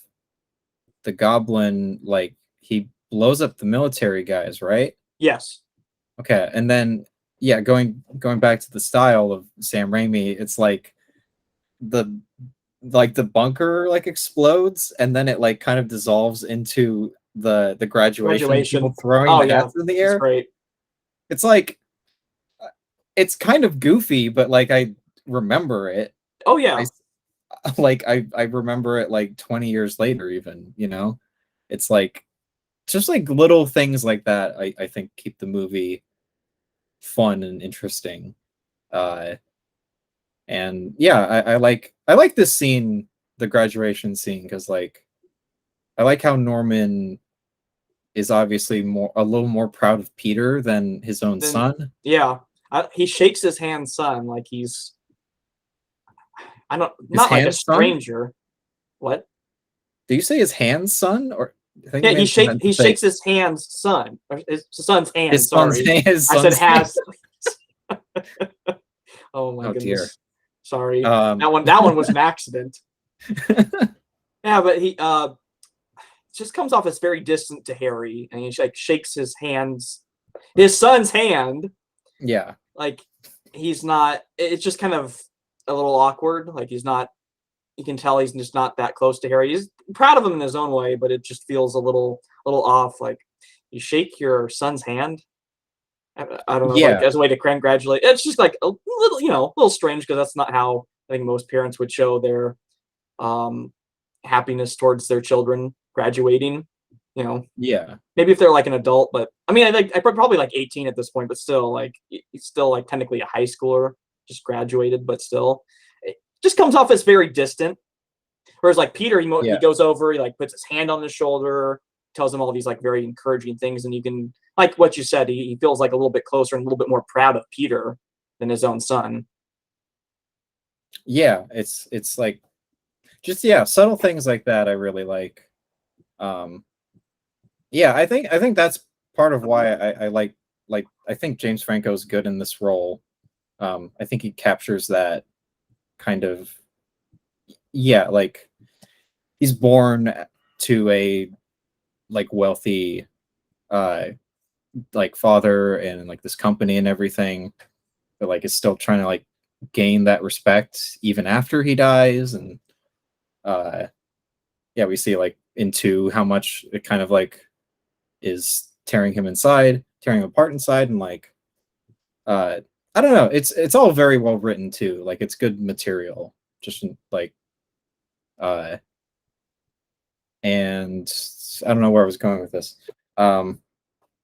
the Goblin like he blows up the military guys, right? Yes. Okay, and then yeah, going back to the style of Sam Raimi, it's the the bunker like explodes and then it like kind of dissolves into the graduation with people Graduation. throwing Oh the yeah, hats in the it's air. great. It's like it's kind of goofy, but like I remember it. Oh I yeah. I remember it like 20 years later even, you know? It's like just like little things like that I think keep the movie fun and interesting. Uh and yeah, I like this scene, the graduation scene, because like I like how Norman is obviously more a little more proud of Peter than his own Then son. yeah, he shakes his hand, son, like he's I don't His not like a hand son? stranger. What? Do you say his hand son? Or I think you Yeah, may have meant he to say shakes his hand's son, or his son's hand. his son's Sorry, his I said son's hand. has. Oh my Oh dear. goodness. Sorry. Um That one was an accident. Yeah, but he just comes off as very distant to Harry, and he like shakes his son's hand, yeah. like he's not. It's just kind of a little awkward. Like he's not. You can tell he's just not that close to Harry. He's proud of him in his own way, but it just feels little off. Like you shake your son's hand. I don't know, like Yeah. as a way to congratulate. It's just like a little, a little strange because that's not how I think most parents would show their um, happiness towards their children graduating. You know, Yeah. maybe if they're like an adult, but I mean, I probably like 18 at this point, but still, like he's still like technically a high schooler, just graduated, but still, it just comes off as very distant. Whereas like Peter, he Yeah. goes over, he like puts his hand on his shoulder, tells him all these like very encouraging things, and you can like what you said, he feels like a little bit closer and a little bit more proud of Peter than his own son. Yeah. It's like just yeah, subtle things like that I really like. Um yeah, I think that's part of why I like I think James Franco's good in this role. I think he captures that kind of yeah, like he's born to a like wealthy uh like father and like this company and everything, but like is still trying to like gain that respect even after he dies. And uh yeah, we see like into how much it kind of like is tearing him apart inside, and like uh I don't know, it's all very well written too. Like it's good material. Just like uh and I don't know where I was going with this. Um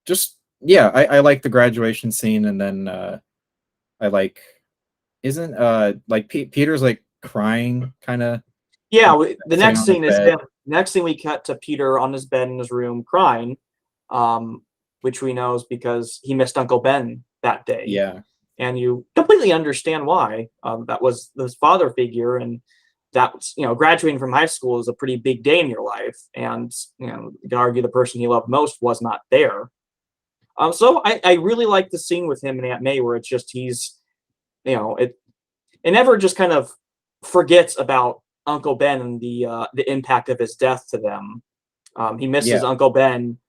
just yeah, I like the graduation scene, and then I like isn't like Peter's like crying kind of Yeah, the sitting next on his scene is bed. him. Next thing we cut to Peter on his bed in his room crying, um, which we know is because he missed Uncle Ben that day, Yeah. and you completely understand why. That was his father figure, and that's graduating from high school is a pretty big day in your life, and you can argue the person he loved most was not there. So I really like the scene with him and Aunt May where it's just he's it never just kind of forgets about Uncle Ben and the impact of his death to them. He misses Yeah. Uncle Ben,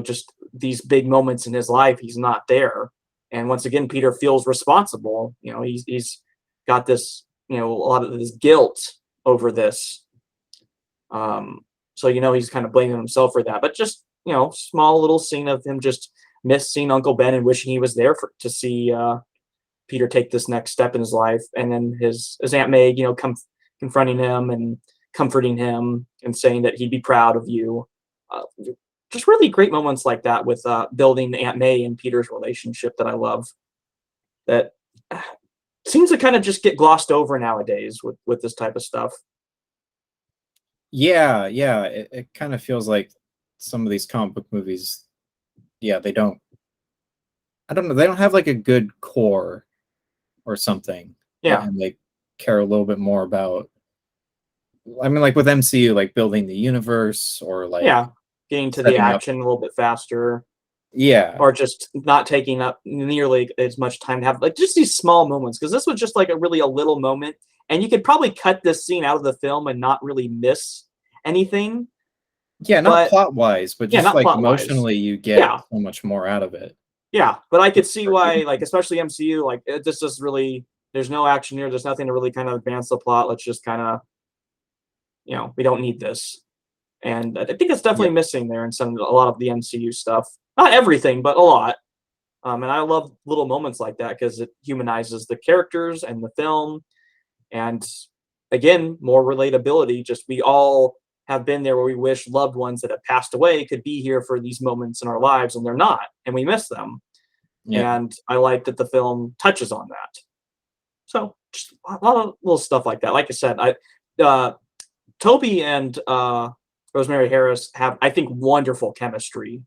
just these big moments in his life. He's not there, and once again, Peter feels responsible. He's got this, a lot of this guilt over this. So he's kind of blaming himself for that. But just small little scene of him just missing Uncle Ben and wishing he was there to see Peter take this next step in his life, and then his Aunt May, confronting him and comforting him and saying that he'd be proud of you. Uh, just really great moments like that with building Aunt May and Peter's relationship that I love. That seems to kind of just get glossed over nowadays with this type of stuff. Yeah, yeah, it kind of feels like some of these comic book movies, yeah, they don't I don't know, they don't have like a good core or something. Yeah, And they care a little bit more about I mean like with MCU like building the universe or like yeah, getting to the setting up action a little bit faster, yeah. or just not taking up nearly as much time to have like just these small moments, because this was just like a little moment, and you could probably cut this scene out of the film and not really miss anything. Yeah, not But plot wise, but yeah, just not like plot wise. emotionally you get Yeah, so much more out of it. Yeah, but I could see why, like, especially MCU, like, it just really there's no action here, there's nothing to really kind of advance the plot, let's just kinda, we don't need this. And I think it's Yeah. definitely missing there in a lot of the MCU stuff. Not everything, but a lot. And I love little moments like that because it humanizes the characters and the film. And again, more relatability. Just we all have been there where we wish loved ones that have passed away could be here for these moments in our lives, and they're not, and we miss them. Yeah. And I like that the film touches on that. So just a lot of little stuff like that. Like I said, uh, Toby and Rosemary Harris have, I think, wonderful chemistry.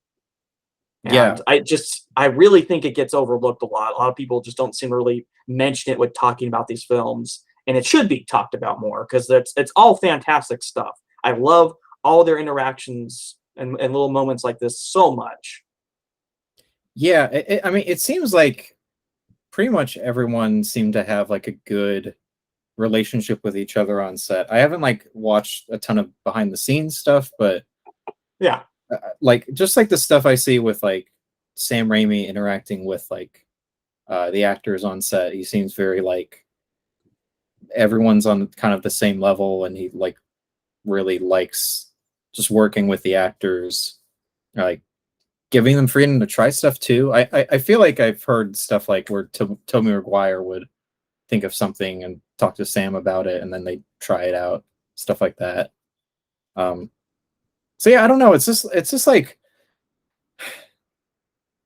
Yeah. And I really think it gets overlooked a lot. A lot of people just don't seem to really mention it when talking about these films, and it should be talked about more because it's all fantastic stuff. I love all their interactions and little moments like this so much. Yeah. I mean, it seems like pretty much everyone seemed to have like a good relationship with each other on set. I haven't like watched a ton of behind the scenes stuff, but Yeah, like just like the stuff I see with like Sam Raimi interacting with like the actors on set, he seems very like everyone's on kind of the same level, and he like really likes just working with the actors, like giving them freedom to try stuff too. I feel like I've heard stuff like where Tobey Maguire would think of something and talk to Sam about it, and then they try it out, stuff like that. Um, so yeah, I don't know. It's just like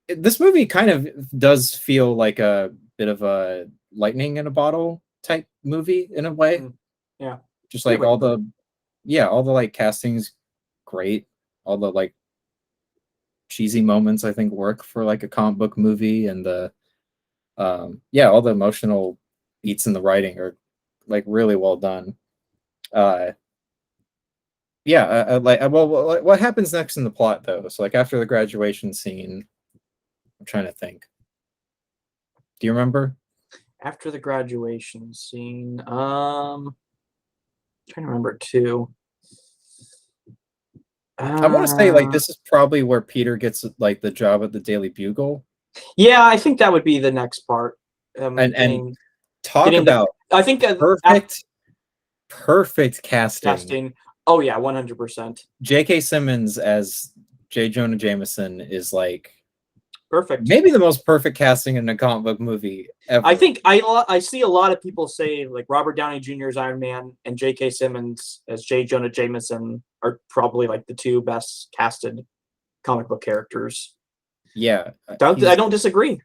this movie kind of does feel like a bit of a lightning in a bottle type movie in a way. mm, yeah, Just good like way to put it. all the like castings great, all the like cheesy moments I think work for like a comic book movie, and the yeah, all the emotional beats in the writing are like really well done. Uh, yeah, well, what happens next in the plot though? So like after the graduation scene, I'm trying to think. Do you remember? After the graduation scene, trying to remember too. I want to say like Uh, this is probably where Peter gets like the job at the Daily Bugle, yeah, I think that would be the next part. and Getting talk getting the about I think perfect perfect casting. casting. Oh yeah, 100%. J.K. Simmons as J. Jonah Jameson is like Perfect. maybe the most perfect casting in a comic book movie I ever. think I see a lot of people say like Robert Downey Jr. as Iron Man and J.K. Simmons as J. Jonah Jameson are probably like the two best casted comic book characters. Yeah, I he's don't disagree.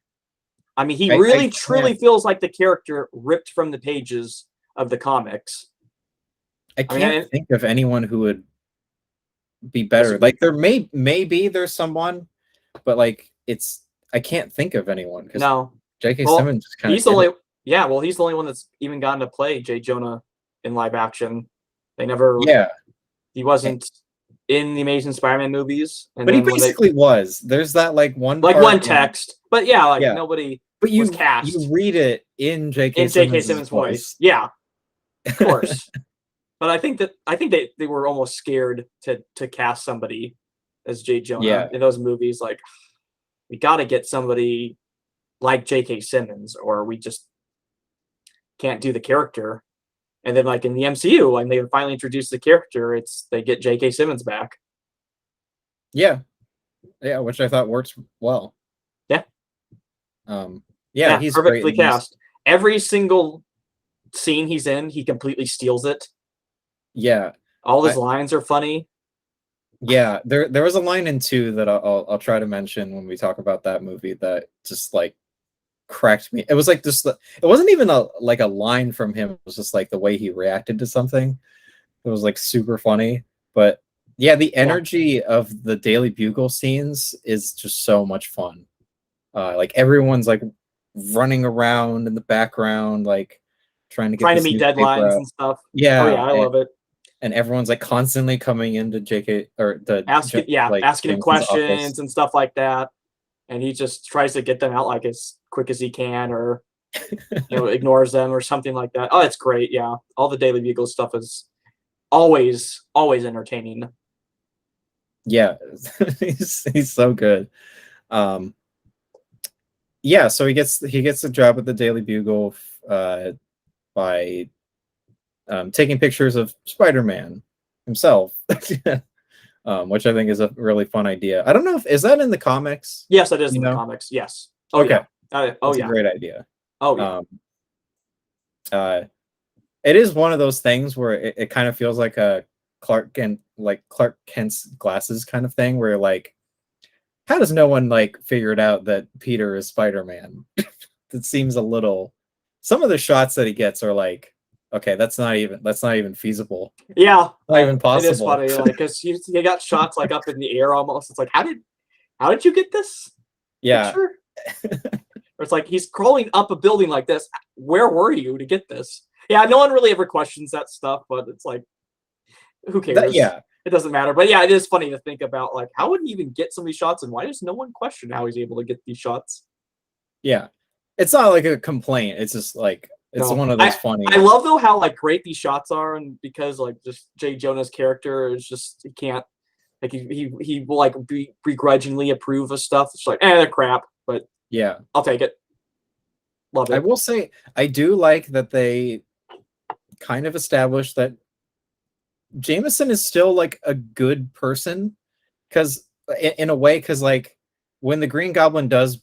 I mean, he I really can't truly feels like the character ripped from the pages of the comics. I I mean, can't think of anyone who would be better. disagree. Like maybe there's someone, but like it's I can't think of anyone because No. J.K. Well, Simmons just kind of he's the did only it. yeah, well, he's the only one that's even gotten to play J. Jonah in live action. They never Yeah, he eh, wasn't in the Amazing Spider-Man movies, and but he then when they basically was. There's that like one like part one when text, but yeah, like yeah, nobody but was you cast read it in J.K. in J.K. Simmons's Simmons' voice. voice. Yeah, of course. But I think they were almost scared to cast somebody as J. Jonah Yeah, in those movies. Like we got to get somebody like J.K. Simmons, or we just can't do the character. And then like in the MCU, when they finally introduce the character, it's they get J.K. Simmons back. yeah, yeah, which I thought works well. Yeah, Um, yeah, yeah, he's great perfectly in this. cast. Every single scene he's in, he completely steals it. Yeah, All his I lines are funny. yeah, there was a line in two that I'll try to mention when we talk about that movie that just like cracked me. It was like just it wasn't even a like a line from him. It was just like the way he reacted to something. It was like super funny. But yeah, the Yeah, energy of the Daily Bugle scenes is just so much fun. Like everyone's like running around in the background, like trying to get trying to this meet newspaper deadlines out. and stuff. Oh yeah, Yeah, I love it. and everyone's like constantly coming into JK or Yeah, like asking him Jameson's office. questions and stuff like that, and he just tries to get them out like as quick as he can, or ignores them or something like that. Oh, it's great. Yeah, all the Daily Bugle stuff is always entertaining. Yeah, he's so good. Um, yeah, so he gets a job at the Daily Bugle by taking pictures of Spider-Man himself, which I think is a really fun idea. I don't know if is that in the comics. Yes, that is You in the know? comics. Yes. Oh Okay, yeah. Oh that's a yeah. great idea. Oh yeah. Um, uh, it is one of those things where it kind of feels like a Clark Kent's glasses kind of thing, where like, how does no one like figured out that Peter is Spider-Man? It seems a little. Some of the shots that he gets are like, okay, that's not even feasible, Yeah. not even It is possible. funny, like, because you got shots like up in the air almost. It's like, how did you get this Yeah, picture? Or it's like he's crawling up a building like this. Where were you to get this? Yeah, no one really ever questions that stuff, but it's like, who cares? yeah, It doesn't matter. But yeah, it is funny to think about like how would he even get some of these shots, and why does no one question how he's able to get these shots? yeah. It's not like a complaint. It's just like it's No, one of those I funny. love though how like great these shots are, and because like just Jay Jonah's character is just he can't like he will like begrudgingly approve of stuff. It's like they're crap, but Yeah, I'll take it. Love I it. will say I do like that they kind of established that Jameson is still like a good person, because in a way, because like when the Green Goblin does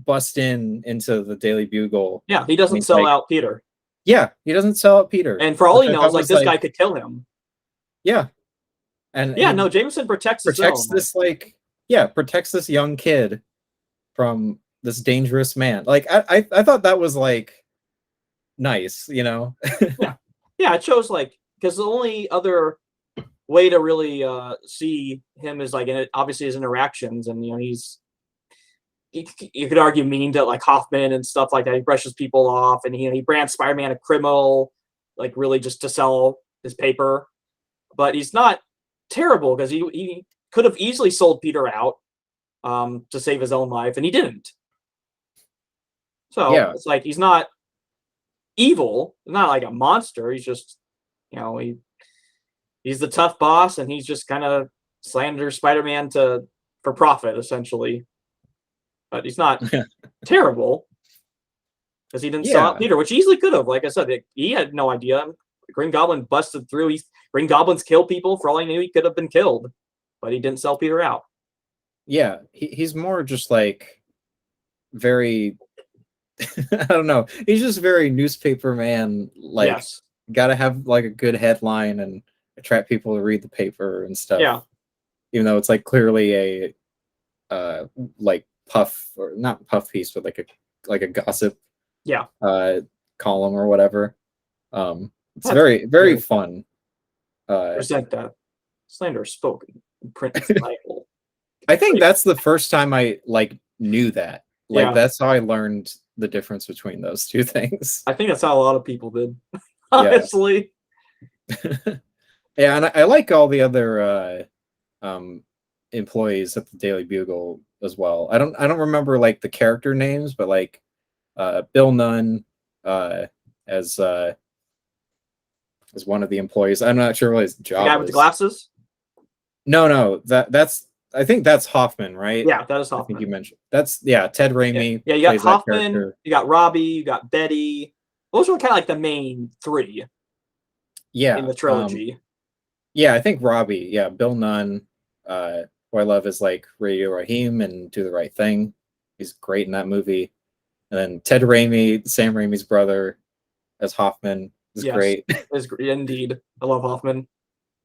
bust into the Daily Bugle, Yeah, he and doesn't he's sell like, out Peter, yeah, he doesn't sell out Peter, and for all which he I knows, thought like was this guy like, could kill him. yeah, and Yeah, he no, Jameson protects his protects own. Like, this like, yeah, protects this young kid from this dangerous man. Like I thought that was like nice, you know. yeah, yeah, it shows like because the only other way to really see him is like in obviously his interactions, and you could argue mean to like Hoffman and stuff like that. He brushes people off, and he brands Spider-Man a criminal, like really just to sell his paper. But he's not terrible because he could have easily sold Peter out to save his own life, and he didn't. So Yeah, it's like he's not evil, not like a monster. He's just he's the tough boss, and he's just kind of slanders Spider-Man to for profit essentially. But he's not terrible because he didn't sell out yeah, Peter, which he easily could have. Like I said, he had no idea. Green Goblin busted through. Green Goblins kill people. For all he knew, he could have been killed, but he didn't sell Peter out. yeah. He's more just like very. I don't know. He's just very newspaper man. Like, Yes. gotta have like a good headline and attract people to read the paper and stuff. Yeah. Even though it's like clearly a uh like puff, or not puff piece, but like a gossip Yeah. uh column or whatever. It's That's very very very fun. present that slander spoken in print as a Bible. I think that's the first time I like knew that. Like, Yeah. that's how I learned the difference between those two things. I think that's how a lot of people did. Yeah. Honestly. Yeah, and I like all the other employees at the Daily Bugle as well. I don't remember like the character names, but like Bill Nunn uh as uh as one of the employees. I'm not sure what his The job guy with the is. glasses? No, that's I think that's Hoffman, right? Yeah, that is I think you Hoffman. mentioned that's, yeah, Ted Yeah, Raimi yeah, you got plays that Hoffman, character. you got Robbie, you got Betty. Those were kind of like the main three in Yeah. the trilogy. Yeah, I think Robbie, yeah, Bill Nunn, who I love is like Radio Raheem and Do the Right Thing. He's great in that movie. And then Ted Raimi, Sam Raimi's brother, as Hoffman is Yes, great. is indeed. I love Hoffman.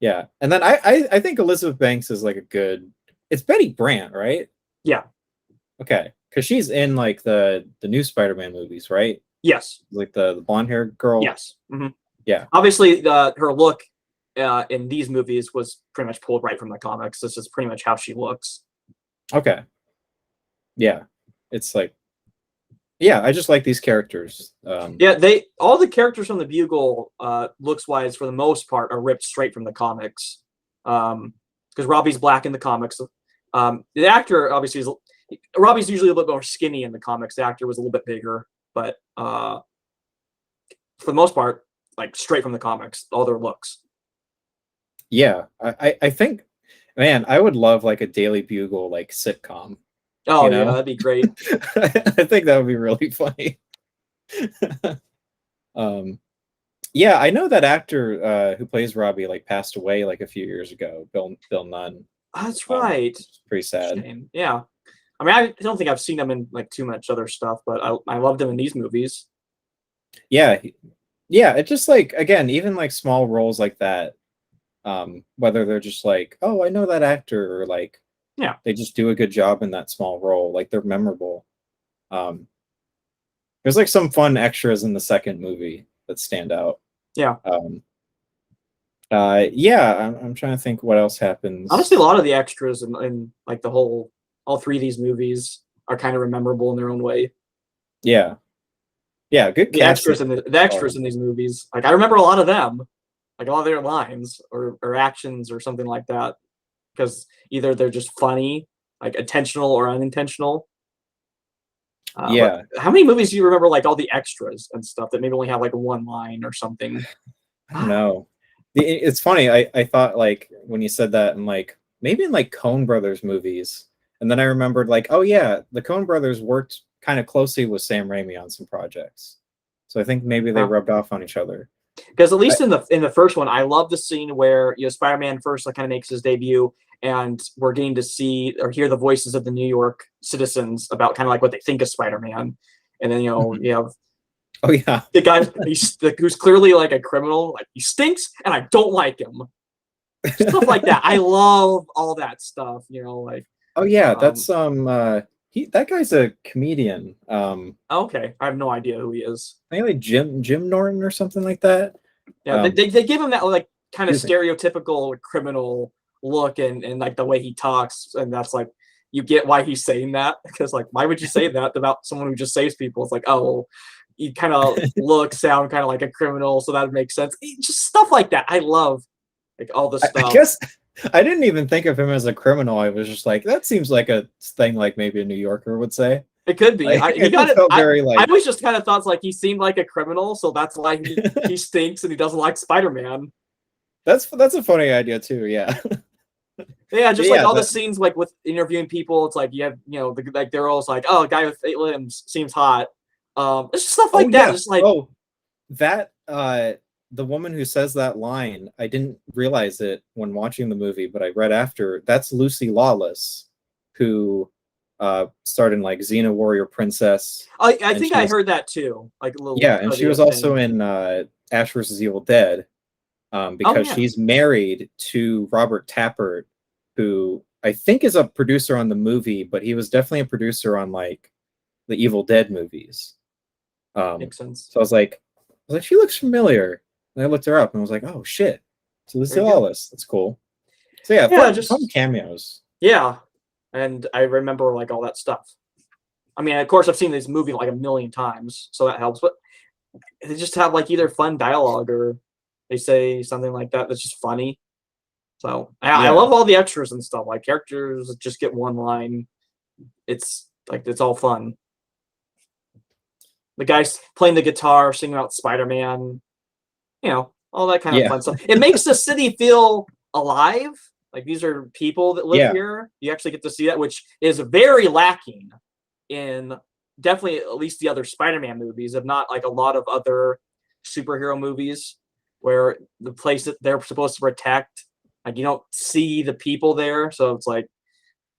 Yeah, and then I think Elizabeth Banks is like a good. It's Betty Brant, right? Yeah. Okay, because she's in like the new Spider-Man movies, right? Yes. Like the blonde haired girl. Yes. Hmm. Yeah. Obviously, her look in these movies was pretty much pulled right from the comics. This is pretty much how she looks. Okay. Yeah, it's like, yeah, I just like these characters. Yeah, all the characters from the Bugle, looks wise, for the most part, are ripped straight from the comics. Because Robbie's black in the comics. The actor obviously Robbie's usually a little bit more skinny in the comics. The actor was a little bit bigger, but for the most part, like straight from the comics, all their looks. Yeah, I think, man, I would love like a Daily Bugle like sitcom. Oh You yeah, know, that'd be great. I think that would be really funny. um, yeah, I know that actor who plays Robbie like passed away like a few years ago. Bill Nunn. That's right. It's pretty sad. Shame. Yeah. I mean, I don't think I've seen him in like too much other stuff, but I loved him in these movies. Yeah, yeah. It just like again, even like small roles like that. Whether they're just like, oh, I know that actor, or like Yeah. they just do a good job in that small role, like they're memorable. Um, there's like some fun extras in the second movie that stand out. Yeah. Um, yeah, I'm trying to think what else Honestly, a happens. lot of the extras in like all three of these movies are kind of memorable in their own way. Yeah, yeah, good The extras casting. in the extras Um, in these movies, like I remember a lot of them, like a lot of their lines or actions or something like that, because either they're just funny, like intentional or unintentional. But yeah, how many movies do you remember, like all the extras and stuff that maybe only have like one line or something? I don't know. It's funny. I thought like when you said that, and like maybe in like Coen Brothers movies, and then I remembered like, oh yeah, the Coen Brothers worked kind of closely with Sam Raimi on some projects, so I think maybe they rubbed off on each other. Because at I, least in the first one, I love the scene where Spider-Man first like kind of makes his debut, and we're getting to see or hear the voices of the New York citizens about kind of like what they think of Spider-Man, and then you have oh yeah, the guy who's clearly like a criminal, like he stinks, and I don't like him. Stuff like that. I love all that stuff. Like oh yeah, um, that's that guy's a comedian. okay, I have no idea who he is. I think like Jim Norton or something like that. Yeah, they give him that like kind of Excuse me. stereotypical criminal look and like the way he talks, and that's like you get why he's saying that, because like why would you say that about someone who just saves people? It's like, oh, you kind of look sound kind of like a criminal, so that would make sense. Just stuff like that. I love like all the I stuff. guess I didn't even think of him as a criminal. I was just like, that seems like a thing like maybe a New Yorker would say. It could be. Like, He got it it. felt very I like always just kind of thought like he seemed like a criminal, so that's why he stinks and he doesn't like Spider-Man. that's a funny idea too. Yeah, Yeah, just like yeah, all the scenes like with interviewing people, it's like you have like they're always like, oh, a guy with 8 limbs seems hot. It's just stuff oh like that. yeah. Just like Oh, that the woman who says that line, I didn't realize it when watching the movie, but I read after that's Lucy Lawless, who starred in like Xena Warrior Princess, I and think she I was heard that too, like a little yeah, and she trivia was also thing. in Ash versus Evil Dead, Oh because yeah, she's married to Robert Tappert, who I think is a producer on the movie, but he was definitely a producer on like the Evil Dead movies. makes sense. I was like, she looks familiar. And I looked her up and I was like, oh shit. So this There is you go. Lawless. That's cool. So yeah, Yeah, fun just cameos. yeah, and I remember like all that stuff. I mean, of course, I've seen this movie like a million times, so that helps. But they just have like either fun dialogue or they say something like that that's just funny. So I Yeah. love all the extras and stuff. Like characters just get one line. It's like it's all fun. The guys playing the guitar, singing about Spider-Man, all that kind of Yeah. fun stuff. It makes the city feel alive. Like these are people that live Yeah. here. You actually get to see that, which is very lacking in definitely at least the other Spider-Man movies, if not like a lot of other superhero movies where the place that they're supposed to protect, like you don't see the people there, so it's like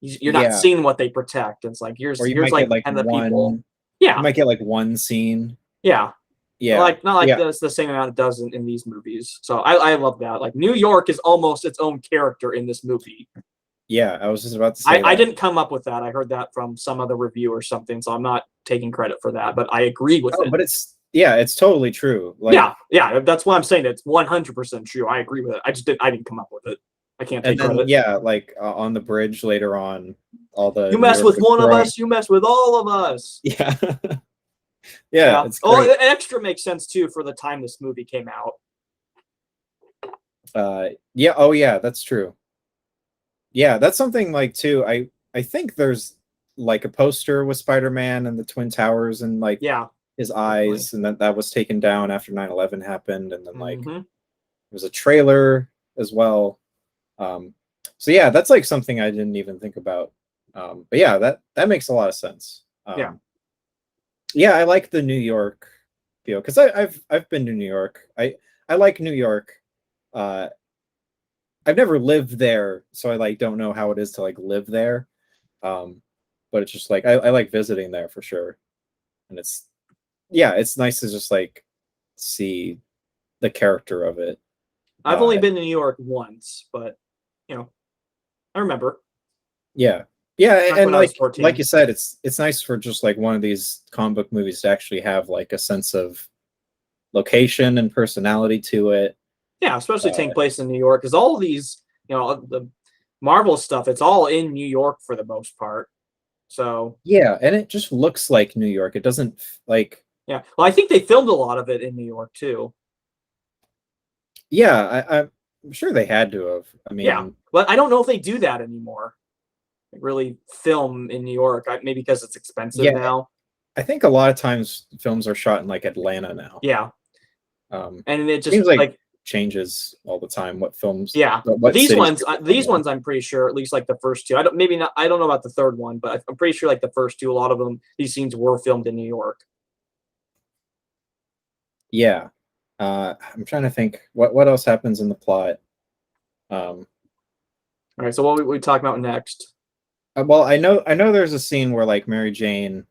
you're not Yeah. seeing what they protect. It's like Or here's like kind of the people. you Yeah, might get like one scene. yeah. Yeah. Like not like Yeah. the same amount it does in these movies. So I love that. Like New York is almost its own character in this movie. Yeah. I was just about to I, say I that. didn't come up with that. I heard that from some other review or something, so I'm not taking credit for that, but I agree with Oh, it. but it's totally true. Like, Yeah, that's what I'm saying. It's 100% true. I agree with it. I didn't come up with it. I can't and take then credit. yeah, like on the bridge later on, all the You New mess with Yorkers one of throwing. us, you mess with all of us. Yeah. Yeah, Yeah. it's Oh, great. extra makes sense too for the time this movie came out. Yeah, oh yeah, that's true. Yeah, that's something like too. I think there's like a poster with Spider-Man and the Twin Towers and like Yeah, his definitely. eyes, and that was taken down after 9/11 happened, and then like Hmm. there was a trailer as well. Um, so yeah, that's like something I didn't even think about. But yeah, that makes a lot of sense. Yeah. Yeah, I like the New York feel because I've been to New York. I like New York. Uh, I've never lived there, so I like don't know how it is to like live there. Um, but it's just like I like visiting there for sure, and it's yeah, it's nice to just like see the character of it. I've only Uh, been to New York once, but I remember yeah, yeah, back and when I was like 14. you said, it's nice for just like one of these comic book movies to actually have like a sense of location and personality to it. Yeah, especially taking Uh, place in New York, because all these, the Marvel stuff, it's all in New York for the most part. So yeah, and it just looks like New York. It doesn't like yeah, well, I think they filmed a lot of it in New York too. yeah, I'm sure they had to have. I Yeah, mean, but I don't know if they do that anymore. Like, really film in New York, maybe because it's expensive yeah, now. I think a lot of times films are shot in like Atlanta now. Yeah, and it just Seems like like changes all the time. What films, yeah. But what cities people film these in. ones, I'm pretty sure, at least like the first two. I don't maybe not. I don't know about the third one, but I'm pretty sure like the first two, a lot of them, these scenes were filmed in New York. Yeah, I'm trying to think what else happens in the plot. Um, All right, so what we talk about next? well, I know there's a scene where like Mary Jane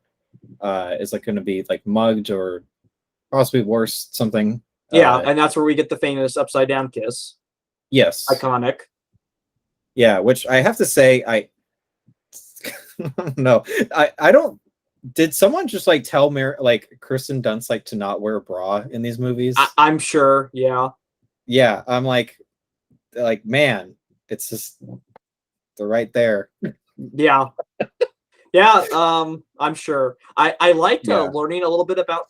is like going to be like mugged or possibly worse something. Yeah, and that's where we get the famous upside down kiss. Yes, Iconic. yeah, which I have to say I no, I don't. Did someone just like tell Mary like Kristen Dunst like to not wear a bra in these movies? I'm sure. Yeah. Yeah, I'm like man, it's just they're right there. Yeah. Yeah. I'm sure. I liked Yeah. learning a little bit about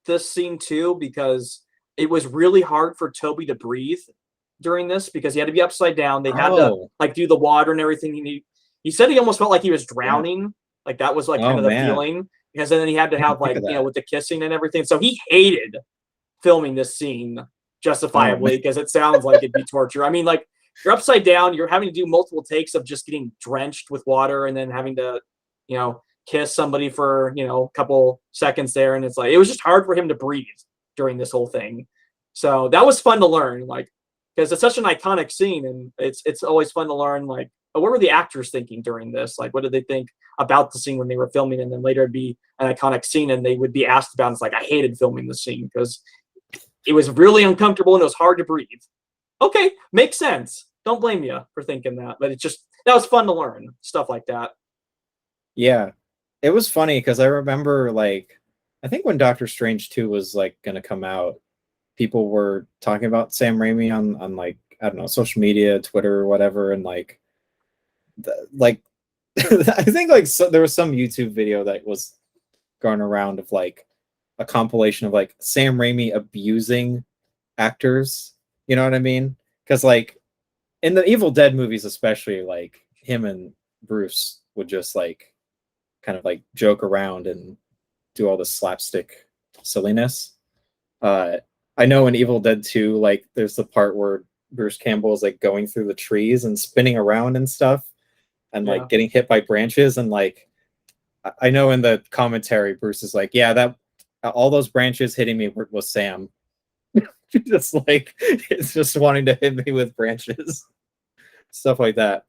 this scene too because it was really hard for Toby to breathe during this because he had to be upside down. They had to Oh. like do the water and everything. He said he almost felt like he was Yeah. drowning. Like that was like kind Oh of the man, feeling because then he had to I didn't have think like of that. with the kissing and everything. So he hated filming this scene Oh man. justifiably because it sounds like it'd be torture. I mean, like you're upside down, you're having to do multiple takes of just getting drenched with water and then having to, kiss somebody for, a couple seconds there. And it's like, it was just hard for him to breathe during this whole thing. So that was fun to learn, like, because it's such an iconic scene and it's always fun to learn, like, what were the actors thinking during this? Like, what did they think about the scene when they were filming? And then later it'd be an iconic scene and they would be asked about. And it's like, I hated filming the scene because it was really uncomfortable and it was hard to breathe. Okay, makes sense. Don't blame you for thinking that, but that was fun to learn stuff like that. Yeah, it was funny because I remember like I think when Doctor Strange 2 was like gonna come out, people were talking about Sam Raimi on like I don't know social media, Twitter or whatever, and like I think like there was some YouTube video that was going around of like a compilation of like Sam Raimi abusing actors. You know what I mean? Because like in the Evil Dead movies, especially, like him and Bruce would just like kind of like joke around and do all this slapstick silliness. Uh, I know in Evil Dead 2, like there's the part where Bruce Campbell is like going through the trees and spinning around and stuff and Yeah. like getting hit by branches and like I know in the commentary Bruce is like, yeah, that all those branches hitting me was Sam. Just like it's just wanting to hit me with branches, stuff like that.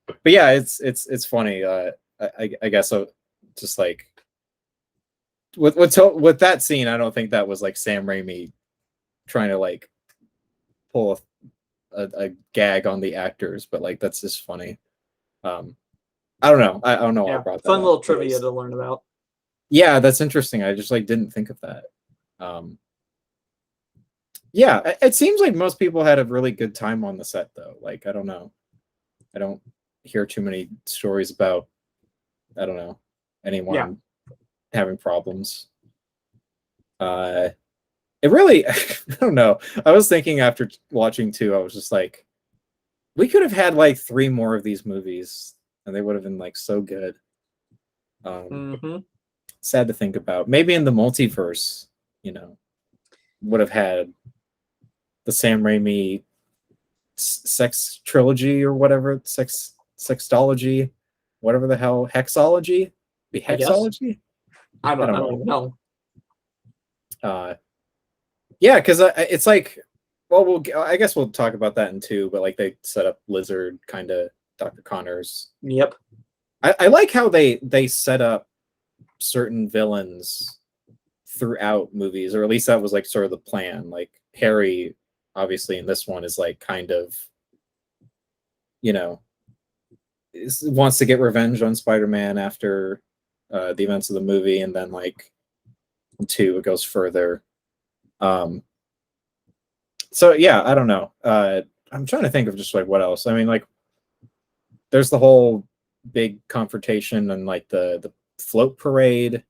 But yeah, it's funny. I guess just like with that scene, I don't think that was like Sam Raimi trying to like pull a gag on the actors, but like that's just funny. Um, I don't know. I don't know why I Yeah. brought that Fun up. little trivia to learn about. Yeah, that's interesting. I just like didn't think of that. Um, yeah, it seems like most people had a really good time on the set though. Like I don't know. I don't hear too many stories about I don't know Yeah. anyone having problems. Uh, it really I don't know. I was thinking after watching two, I was just like, we could have had like three more of these movies, and they would have been like so good. Mm-hmm. Sad to think about. Maybe in the multiverse, you know, would have had the Sam Raimi sex trilogy or whatever, sextology. whatever the hell, hexology? The I guess. hexology? I I don't. I don't don't know. even know. Uh, yeah, because it's like, well, I guess we'll talk about that in two, but like they set up Lizard kind of Dr. Connors. Yep. I like how they set up certain villains throughout movies, or at least that was like sort of the plan. Like Harry, obviously in this one is like kind of, you know, wants to get revenge on Spider-Man after the events of the movie, and then like in two it goes further. Um, so yeah, I don't know. I'm trying to think of just like what else. I mean, like there's the whole big confrontation and like the float parade,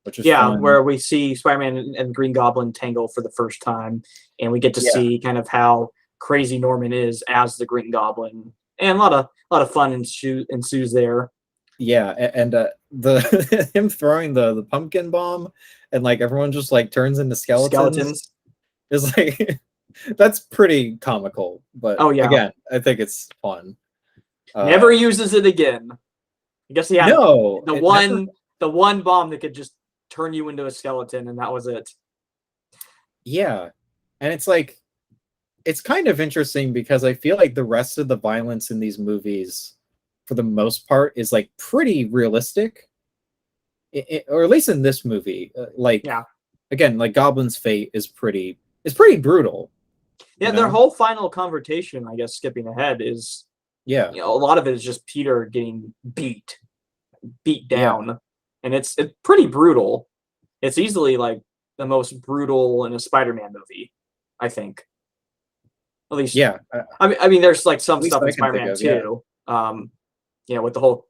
which is Yeah, fun. where we see Spider-Man and Green Goblin tangle for the first time, and we get to Yeah, see kind of how crazy Norman is as the Green Goblin, and a lot of fun ensues there. yeah, and the him throwing the pumpkin bomb, and like everyone just like turns into skeletons Skeletons. is like that's pretty comical. But Oh yeah, again, I think it's fun. never Uh, uses it again. I guess he had no, the it never. one the one bomb that could just turn you into a skeleton, and that was it. Yeah, and it's like it's kind of interesting because I feel like the rest of the violence in these movies, for the most part, is like pretty realistic, or at least in this movie. Like Yeah, again, like Goblin's fate is pretty brutal. yeah. You Their know? whole final confrontation, I guess, skipping ahead, is Yeah, a lot of it is just Peter getting beat yeah, down, and it's pretty brutal. It's easily like the most brutal in a Spider-Man movie, I think. At least, yeah. At I mean, there's like some least stuff in I can think Spider-Man of. Yeah, 2. With the whole,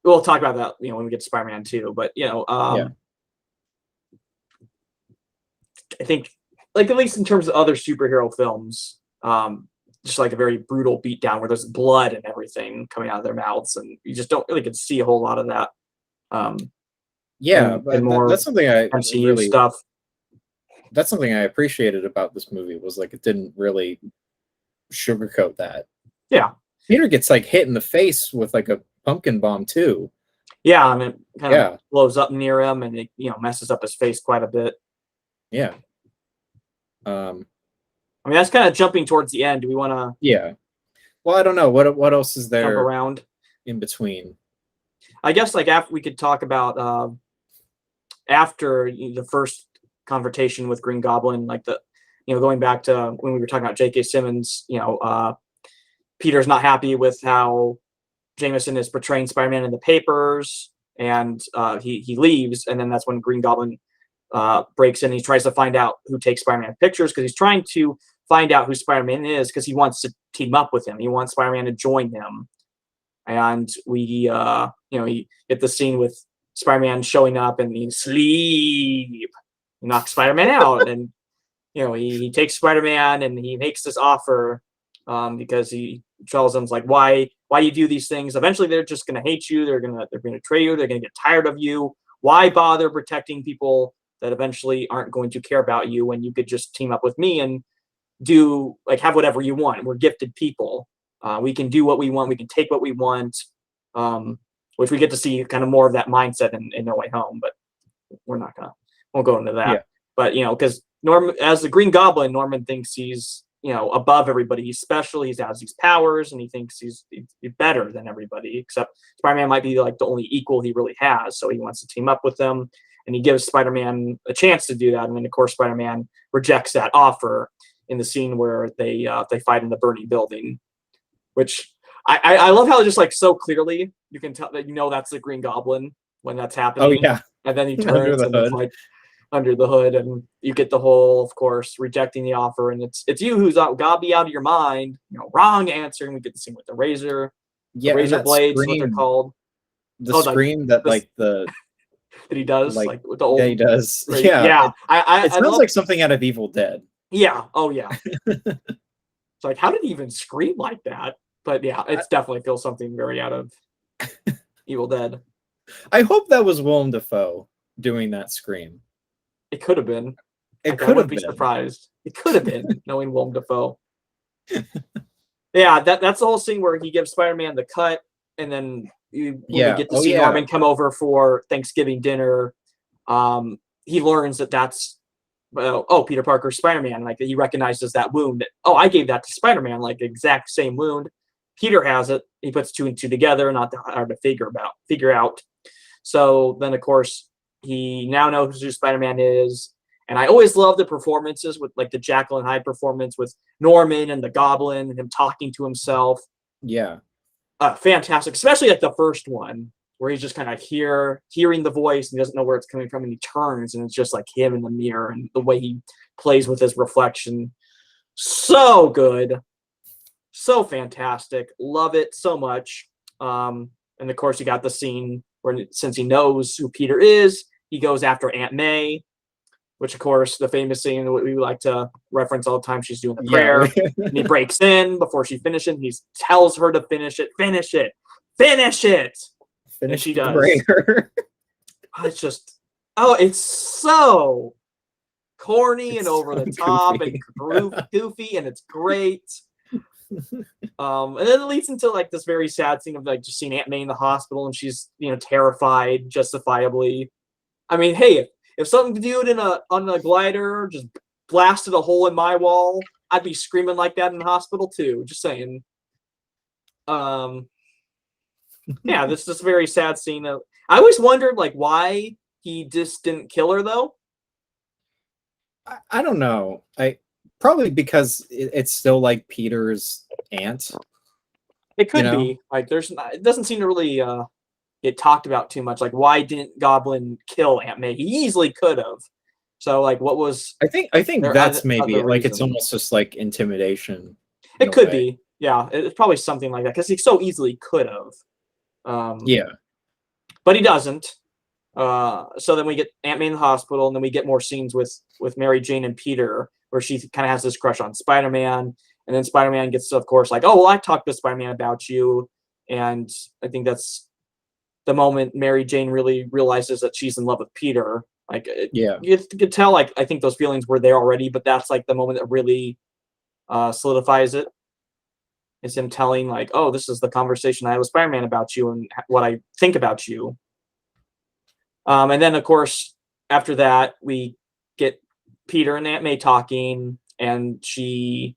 we'll talk about that, when we get to Spider-Man 2. But yeah, I think, like, at least in terms of other superhero films, just like a very brutal beatdown where there's blood and everything coming out of their mouths, and you just don't really get to see a whole lot of that um, yeah. in But more that's something I MCU really stuff. that's something I appreciated about this movie was like it didn't really sugarcoat that. Yeah, Peter gets like hit in the face with like a pumpkin bomb too. yeah, and it kind of Yeah, blows up near him, and it messes up his face quite a bit. yeah, um, I mean, that's kind of jumping towards the end. Do we want to yeah. Well, I don't know what else is jump there around? in between. I guess like after we could talk about after the first confrontation with Green Goblin, like going back to when we were talking about J.K. Simmons. Peter's not happy with how Jameson is portraying Spider-Man in the papers, and he leaves, and then that's when Green Goblin breaks in. He tries to find out who takes Spider-Man pictures because he's trying to find out who Spider-Man is because he wants to team up with him. He wants Spider-Man to join him, and you get the scene with Spider-Man showing up and he sleep, knocks Spider-Man out, and he takes Spider-Man and he makes this offer because he tells them like why you do these things. Eventually, they're just gonna hate you. They're gonna betray you. They're gonna get tired of you. Why bother protecting people that eventually aren't going to care about you when you could just team up with me and do like have whatever you want. We're gifted people. We can do what we want. We can take what we want. Which we get to see kind of more of that mindset in No Way Home, but won't go into Yeah, that. But because Norman, as the Green Goblin, Norman thinks he's above everybody. He's special. He has these powers, and he thinks he's better than everybody. Except Spider-Man might be like the only equal he really has. So he wants to team up with them, and he gives Spider-Man a chance to do that. And then of course Spider-Man rejects that offer in the scene where they fight in the burning building, which I love how just like so clearly you can tell that that's the Green Goblin when that's oh happening, yeah. and then he Under turns the and it's hood. like under the hood, and you get the whole, of course, rejecting the offer, and it's you who's gotta be out of your mind, wrong answer, and we get the scene with the Yeah, and razor that blades, what they're scream, called. the Oh, like scream that this like the that he does, like like with the yeah he old, does. Yeah, yeah, it I sounds love, like something out of Evil Dead. yeah, oh yeah. It's like, how did he even scream like that? But yeah, I, it's definitely feels something very out of Evil Dead. I hope that was Willem Dafoe doing that scream. It could have been. It Like, I could wouldn't have be been. surprised. It could have been, knowing Willem Dafoe. Yeah, that's the whole scene where he gives Spider-Man the cut, and then when we Yeah. get to Oh see yeah. Norman come over for Thanksgiving dinner, he learns that that's, well, oh, Peter Parker, Spider-Man. Like he recognizes that wound. Oh, I gave that to Spider-Man, like exact same wound. Peter has it. He puts two and two together, not that hard to figure out. So then, of course, he now knows who Spider-Man is. And I always love the performances with like the Jekyll and Hyde performance with Norman and the Goblin and him talking to himself. Yeah. Fantastic, especially like the first one where he's just kind of hearing the voice and he doesn't know where it's coming from, and he turns and it's just like him in the mirror and the way he plays with his reflection. So good, so fantastic, love it so much. And of course, you got the scene where since he knows who Peter is, he goes after Aunt May, which of course the famous scene that we like to reference all the time. She's doing the Yeah. prayer, and he breaks in before she finishes. He tells her to finish it, finish it, finish it, and Finish she the does. prayer. It's just, oh, it's so corny and over the top and goofy, and it's great. And then it leads into like this very sad scene of like just seeing Aunt May in the hospital, and she's terrified, justifiably. I mean, hey, if some dude on a glider just blasted a hole in my wall, I'd be screaming like that in the hospital too. Just saying. Yeah, this is a very sad scene. I always wondered like why he just didn't kill her though. I don't know. I probably because it's still like Peter's aunt. It You could know. be like it doesn't seem to really get talked about too much. Like why didn't Goblin kill Aunt May? He easily could have. So like what was I think there that's other maybe like it's reasons? almost just like intimidation in It a could way. be. Yeah, it's probably something like that because he so easily could have. Um, Yeah. but he doesn't. So then we get Aunt May in the hospital, and then we get more scenes with Mary Jane and Peter, where she kind of has this crush on Spider-Man, and then Spider-Man gets, of course, like, oh, well, I talked to Spider-Man about you, and I think that's the moment Mary Jane really realizes that she's in love with Peter. Like, Yeah. you could tell, like, I think those feelings were there already, but that's like the moment that really solidifies it. Is him telling, like, oh, this is the conversation I had with Spider-Man about you and what I think about you. And then, of course, after that, we get Peter and Aunt May talking, and she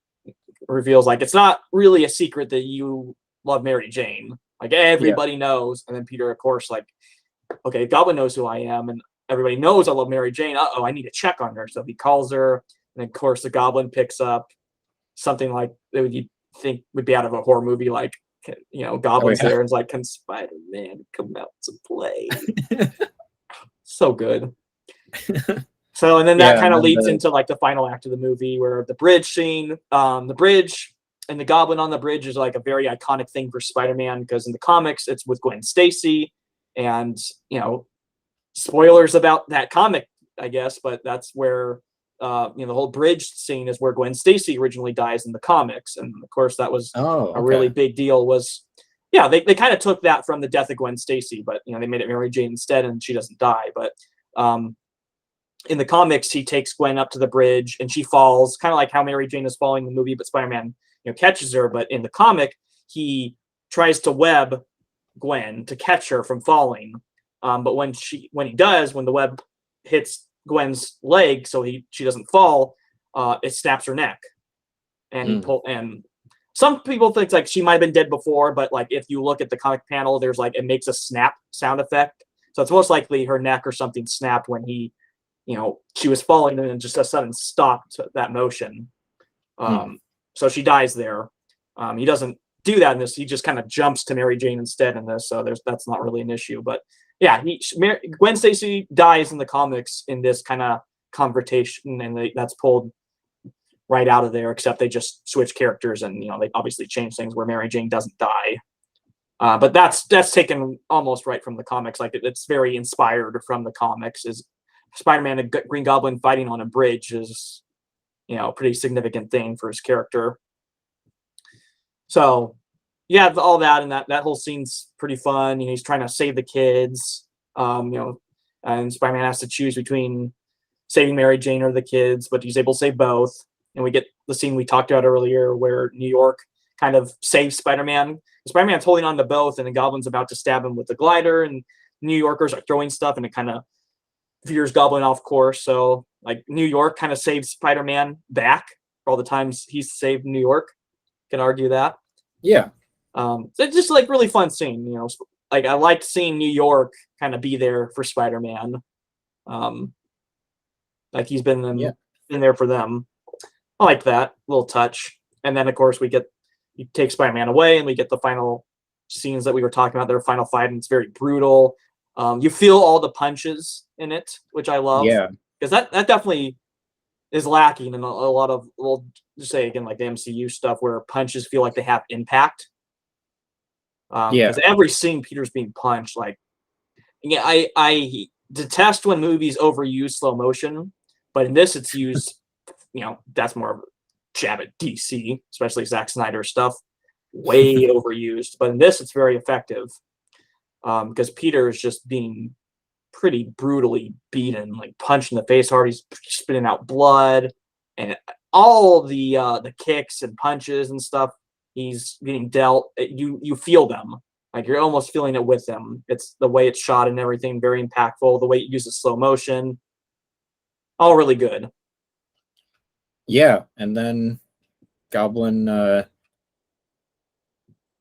reveals, like, it's not really a secret that you love Mary Jane. Like, Yeah. everybody knows. And then Peter, of course, like, okay, Goblin knows who I am, and everybody knows I love Mary Jane. Uh-oh, I need to check on her. So he calls her, and of course, the Goblin picks up something like that you think would be out of a horror movie, like, Oh Goblin's yeah. there, and it's like, can Spider-Man come out to play? So good. So, and then that Yeah, and kind of then leads the into like the final act of the movie where the bridge scene, the bridge and the Goblin on the bridge is like a very iconic thing for Spider-Man because in the comics it's with Gwen Stacy, and spoilers about that comic, I guess, but that's where the whole bridge scene is where Gwen Stacy originally dies in the comics, and of course that was oh, a really okay. big deal. Was yeah, they kind of took that from the death of Gwen Stacy, but they made it Mary Jane instead, and she doesn't die, but. In the comics, he takes Gwen up to the bridge and she falls, kind of like how Mary Jane is falling in the movie, but Spider-Man, catches her. But in the comic, he tries to web Gwen to catch her from falling. But when he does, when the web hits Gwen's leg, so she doesn't fall, it snaps her neck, and he Mm. pull. And some people think like she might have been dead before, but like if you look at the comic panel, there's like it makes a snap sound effect, so it's most likely her neck or something snapped when she was falling and then just a sudden stopped that motion. Mm. So she dies there. He doesn't do that in this. He just kind of jumps to Mary Jane instead in this. So that's not really an issue. But yeah, Gwen Stacy dies in the comics in this kind of confrontation, and that's pulled right out of there. Except they just switch characters, and they obviously change things where Mary Jane doesn't die. But that's taken almost right from the comics. Like it's very inspired from the comics. Is Spider-Man and Green Goblin fighting on a bridge is, a pretty significant thing for his character. So, yeah, all that and that whole scene's pretty fun. He's trying to save the kids. And Spider-Man has to choose between saving Mary Jane or the kids, but he's able to save both. And we get the scene we talked about earlier where New York kind of saves Spider-Man Spider-Man's holding on to both, and the Goblin's about to stab him with the glider, and New Yorkers are throwing stuff, and it kind of veers Goblin off course. So like New York kind of saves Spider-Man back for all the times he's saved New York. Can argue that. Yeah. So it's just like really fun scene, like I liked seeing New York kind of be there for Spider-Man. Like he's been in there for them. I like that little touch. And then of course you take Spider-Man away, and we get the final scenes that we were talking about, their final fight, and it's very brutal. You feel all the punches in it, which I love. Yeah. Because that definitely is lacking in a lot of, we'll just say again, like the MCU stuff, where punches feel like they have impact. Because every scene Peter's being punched, like, yeah, I detest when movies overuse slow motion, but in this it's used, that's more of a jab at DC, especially Zack Snyder stuff, way overused. But in this, it's very effective, because Peter is just being pretty brutally beaten, like punched in the face hard. He's spitting out blood, and all the kicks and punches and stuff he's getting dealt. You feel them, like you're almost feeling it with him. It's the way it's shot and everything, very impactful. The way it uses slow motion, all really good. Yeah, and then Goblin,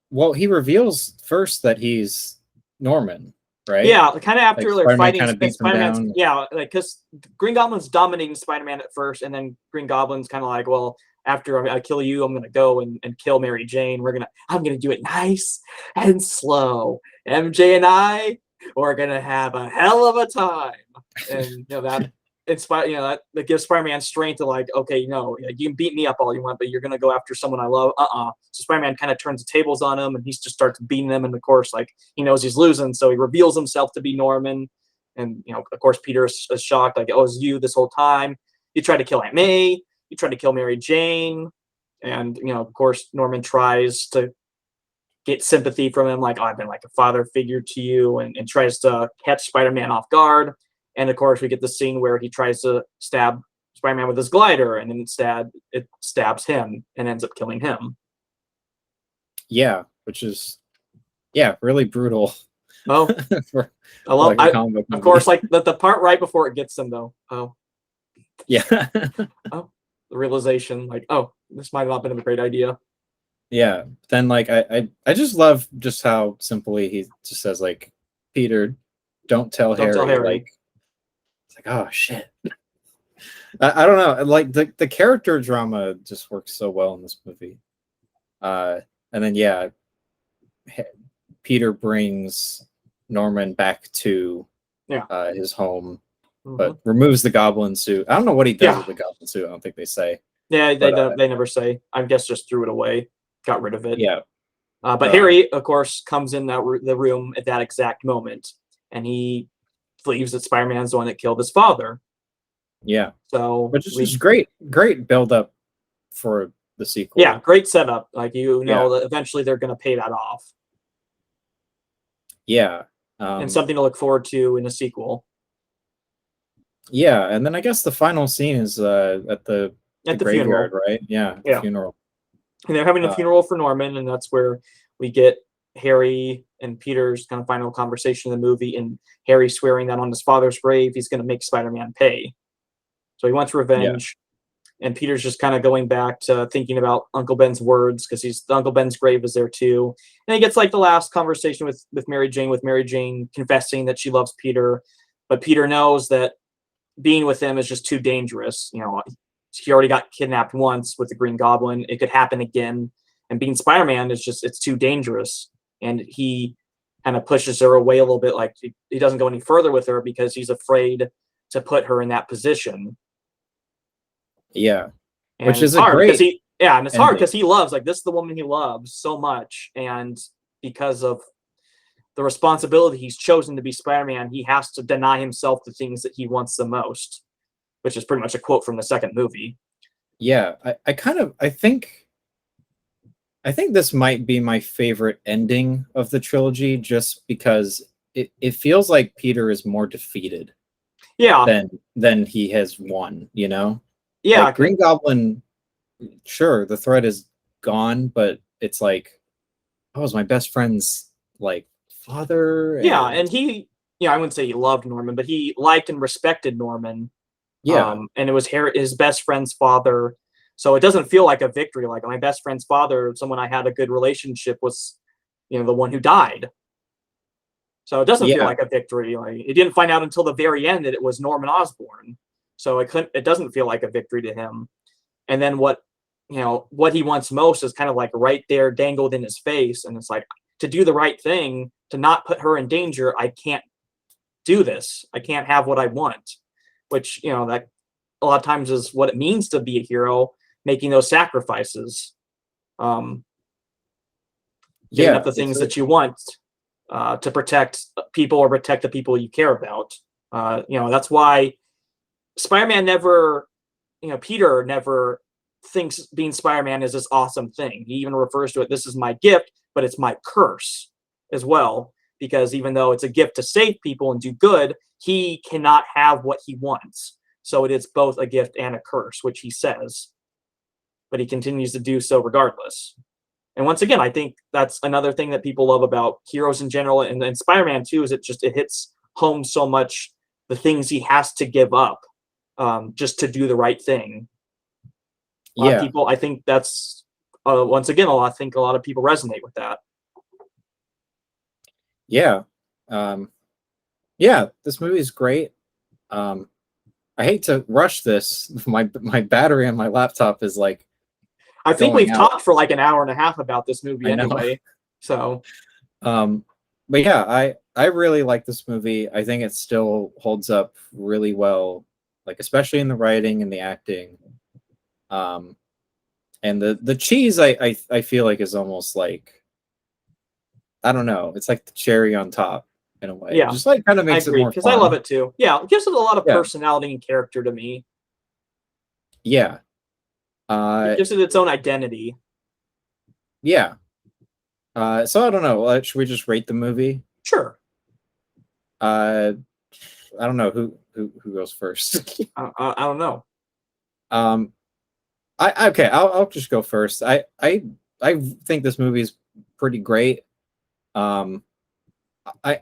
well, he reveals first that he's Norman, right? Yeah, kind of after Like, they're Spider-Man fighting, kind of beats him Spider-Man's, down. yeah, like because Green Goblin's dominating Spider-Man at first, and then Green Goblin's kind of like, well, after I kill you, I'm gonna go and kill Mary Jane. I'm gonna do it nice and slow. MJ and I, we're gonna have a hell of a time, and that inspire, that gives Spider-Man strength to like, okay, like, you can beat me up all you want, but you're gonna go after someone I love. So Spider-Man kind of turns the tables on him, and he just starts beating them. And of course, like, he knows he's losing, so he reveals himself to be Norman. And of course, Peter is shocked, like, oh, it was you this whole time. You tried to kill Aunt May. You tried to kill Mary Jane. And of course, Norman tries to get sympathy from him, like, oh, I've been like a father figure to you, and tries to catch Spider-Man off guard. And of course, we get the scene where he tries to stab Spider-Man with his glider, and instead it stabs him and ends up killing him. Yeah, which is really brutal. Oh, for, I love. like, a comic book of movie. course, like the part right before it gets him, though. Oh, Yeah. oh, the realization, like, oh, this might not have been a great idea. Yeah. Then, like, I just love just how simply he just says, like, Peter, don't tell Harry. Like, it's like, oh shit. I don't know. Like, the character drama just works so well in this movie. And then Peter brings Norman back to his home, but removes the goblin suit. I don't know what he does with the goblin suit. I don't think they say. Yeah, they never say. I guess just threw it away, got rid of it. Yeah. But Harry, of course, comes in the room at that exact moment, and he believes that Spider-Man's the one that killed his father. Yeah. So, which is just great build up for the sequel. Yeah, great setup. Like, that eventually they're going to pay that off. Yeah. And something to look forward to in a sequel. Yeah, and then I guess the final scene is at the graveyard, funeral. right? Yeah, the funeral. And they're having a funeral for Norman, and that's where we get Harry and Peter's kind of final conversation in the movie, and Harry swearing that on his father's grave he's going to make Spider-Man pay. So he wants revenge, and Peter's just kind of going back to thinking about Uncle Ben's words, because Uncle Ben's grave is there too. And he gets like the last conversation with Mary Jane confessing that she loves Peter, but Peter knows that being with him is just too dangerous. He already got kidnapped once with the Green Goblin. It could happen again. And being Spider-Man it's too dangerous. And he kind of pushes her away a little bit. Like, he doesn't go any further with her because he's afraid to put her in that position. Yeah. And which is a great and it's hard because he loves, like, this is the woman he loves so much. And because of the responsibility he's chosen to be Spider-Man, he has to deny himself the things that he wants the most, which is pretty much a quote from the second movie. Yeah, I think this might be my favorite ending of the trilogy, just because it feels like Peter is more defeated. Yeah. Than he has won, Yeah. Like, Green Goblin, sure, the threat is gone, but it's like, oh, it was my best friend's like father, Yeah, and and he, I wouldn't say he loved Norman, but he liked and respected Norman. yeah, And it was his best friend's father. So it doesn't feel like a victory. Like my best friend's father, someone I had a good relationship, was, the one who died. So it doesn't feel yeah, like a victory. Like it didn't find out until the very end that it was Norman Osborn. So it doesn't feel like a victory to him. And then what he wants most is kind of like right there dangled in his face. And it's like, to do the right thing, to not put her in danger, I can't do this. I can't have what I want, which, that a lot of times is what it means to be a hero, making those sacrifices, um, giving up yeah. the things that you want to protect people or protect the people you care about. That's why Spider-Man never, Peter never thinks being Spider-Man is this awesome thing. He even refers to it, this is my gift, but it's my curse as well. Because even though it's a gift to save people and do good, he cannot have what he wants. So it is both a gift and a curse, which he says, but he continues to do so regardless. And once again, I think that's another thing that people love about heroes in general, and Spider-Man too, is it hits home so much the things he has to give up just to do the right thing. A lot of Yeah, people, I think that's once again, I think a lot of people resonate with that. yeah, um, yeah. This movie is great. Um, I hate to rush this. My battery on my laptop is like I think going we've out. talked for like an hour and a half about this movie I know. anyway. So Um, but yeah, I really like this movie. I think it still holds up really well, like especially in the writing and the acting. Um, and the cheese I feel like is almost like, I don't know, it's like the cherry on top in a way. It yeah, just like kind of I makes it agree more because I love fun. it too. Yeah, it gives it a lot of Yeah, personality and character to me. yeah, It uh, gives it its own identity. yeah. So I don't know. Should we just rate the movie? Sure. Uh, I don't know who goes first. I don't know. um, I okay. I'll just go first. I think this movie is pretty great. Um, I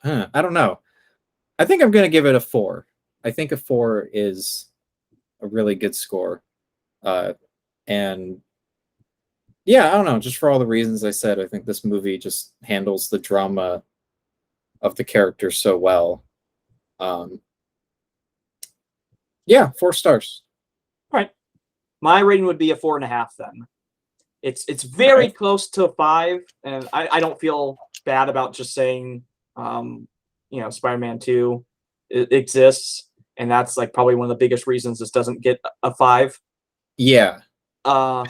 I don't know. I think I'm gonna give it a 4. I think a 4 is a really good score. Uh, and yeah, I don't know. Just for all the reasons I said, I think this movie just handles the drama of the characters so well. Um, yeah, 4 stars. All right. My rating would be a 4.5 then. It's All very right. close to a 5, and I don't feel bad about just saying Spider-Man 2 exists, and that's like probably one of the biggest reasons this doesn't get a 5. Yeah. Uh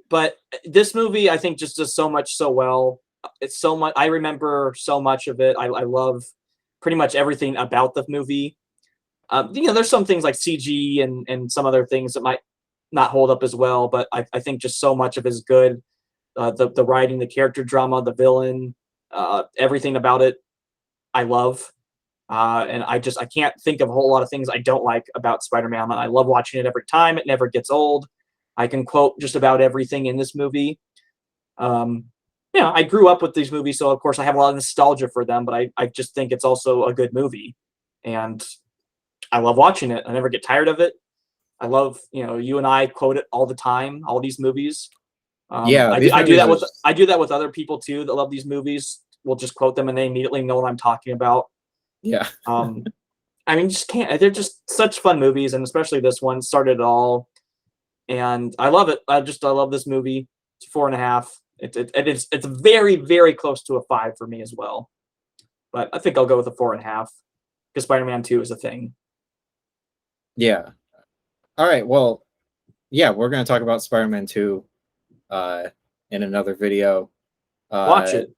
but this movie I think just does so much so well. It's so much, I remember so much of it. I love pretty much everything about the movie. There's some things like CG and some other things that might not hold up as well, but I think just so much of it is good. The writing, the character drama, the villain, everything about it, I love. And I can't think of a whole lot of things I don't like about Spider-Man. I love watching it every time. It never gets old. I can quote just about everything in this movie. Um, I grew up with these movies, so of course I have a lot of nostalgia for them, but I just think it's also a good movie. And I love watching it. I never get tired of it. I love, you and I quote it all the time, all these movies. Yeah, I do these I do movies that are with just, I do that with other people too that love these movies. We'll just quote them and they immediately know what I'm talking about. yeah. Um, I mean, just can't. They're just such fun movies, and especially this one started it all. And I love it. I love this movie. It's 4.5. It's very very close to a 5 for me as well. But I think I'll go with a 4.5 because Spider-Man 2 is a thing. Yeah. All right. Well, yeah, we're gonna talk about Spider-Man 2 uh in another video. Watch Uh it.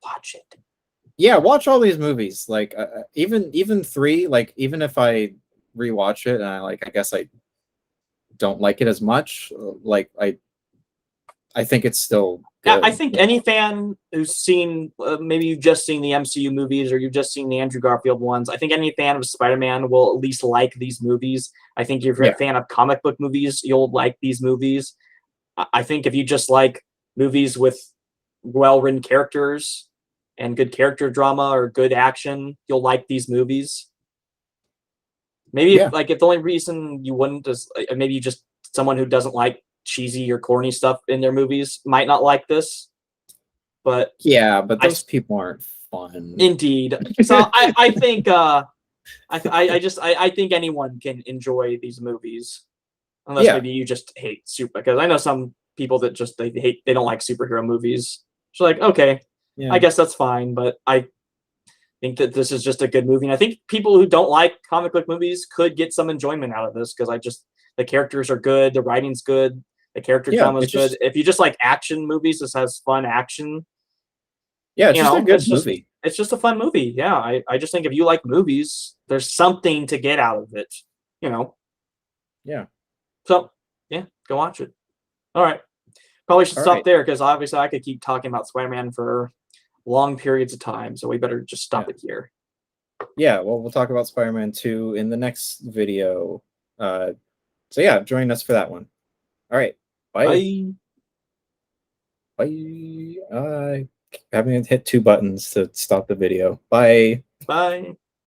Watch it. yeah, watch all these movies. Like even 3, like even if I rewatch it and I guess I don't like it as much, like I think it's still I good, think you any know. fan who's seen, maybe you've just seen the MCU movies or you've just seen the Andrew Garfield ones, I think any fan of Spider-Man will at least like these movies. I think if you're a Yeah. fan of comic book movies, you'll like these movies. I think if you just like movies with well-written characters and good character drama or good action, you'll like these movies. Maybe Yeah. if the only reason you wouldn't is maybe you just someone who doesn't like cheesy or corny stuff in their movies might not like this. But Yeah, but those people aren't fun. Indeed. So I think I think anyone can enjoy these movies, unless maybe you just hate super. Because I know some people that just they don't like superhero movies. It's like, okay, I guess that's fine, but I think that this is just a good movie, and I think people who don't like comic book movies could get some enjoyment out of this because the characters are good, the writing's good, the character drama is good. If you just like action movies, this has fun action. Yeah, it's just a good movie. It's just a fun movie. Yeah, I just think if you like movies, there's something to get out of it. Yeah. So yeah, go watch it. All right. Probably should stop there because obviously I could keep talking about Spider-Man for long periods of time. So we better just stop it here. Yeah, well, we'll talk about Spider-Man 2 in the next video. So yeah, join us for that one. All right. Bye. Bye. Having to hit 2 buttons to stop the video. Bye. Bye.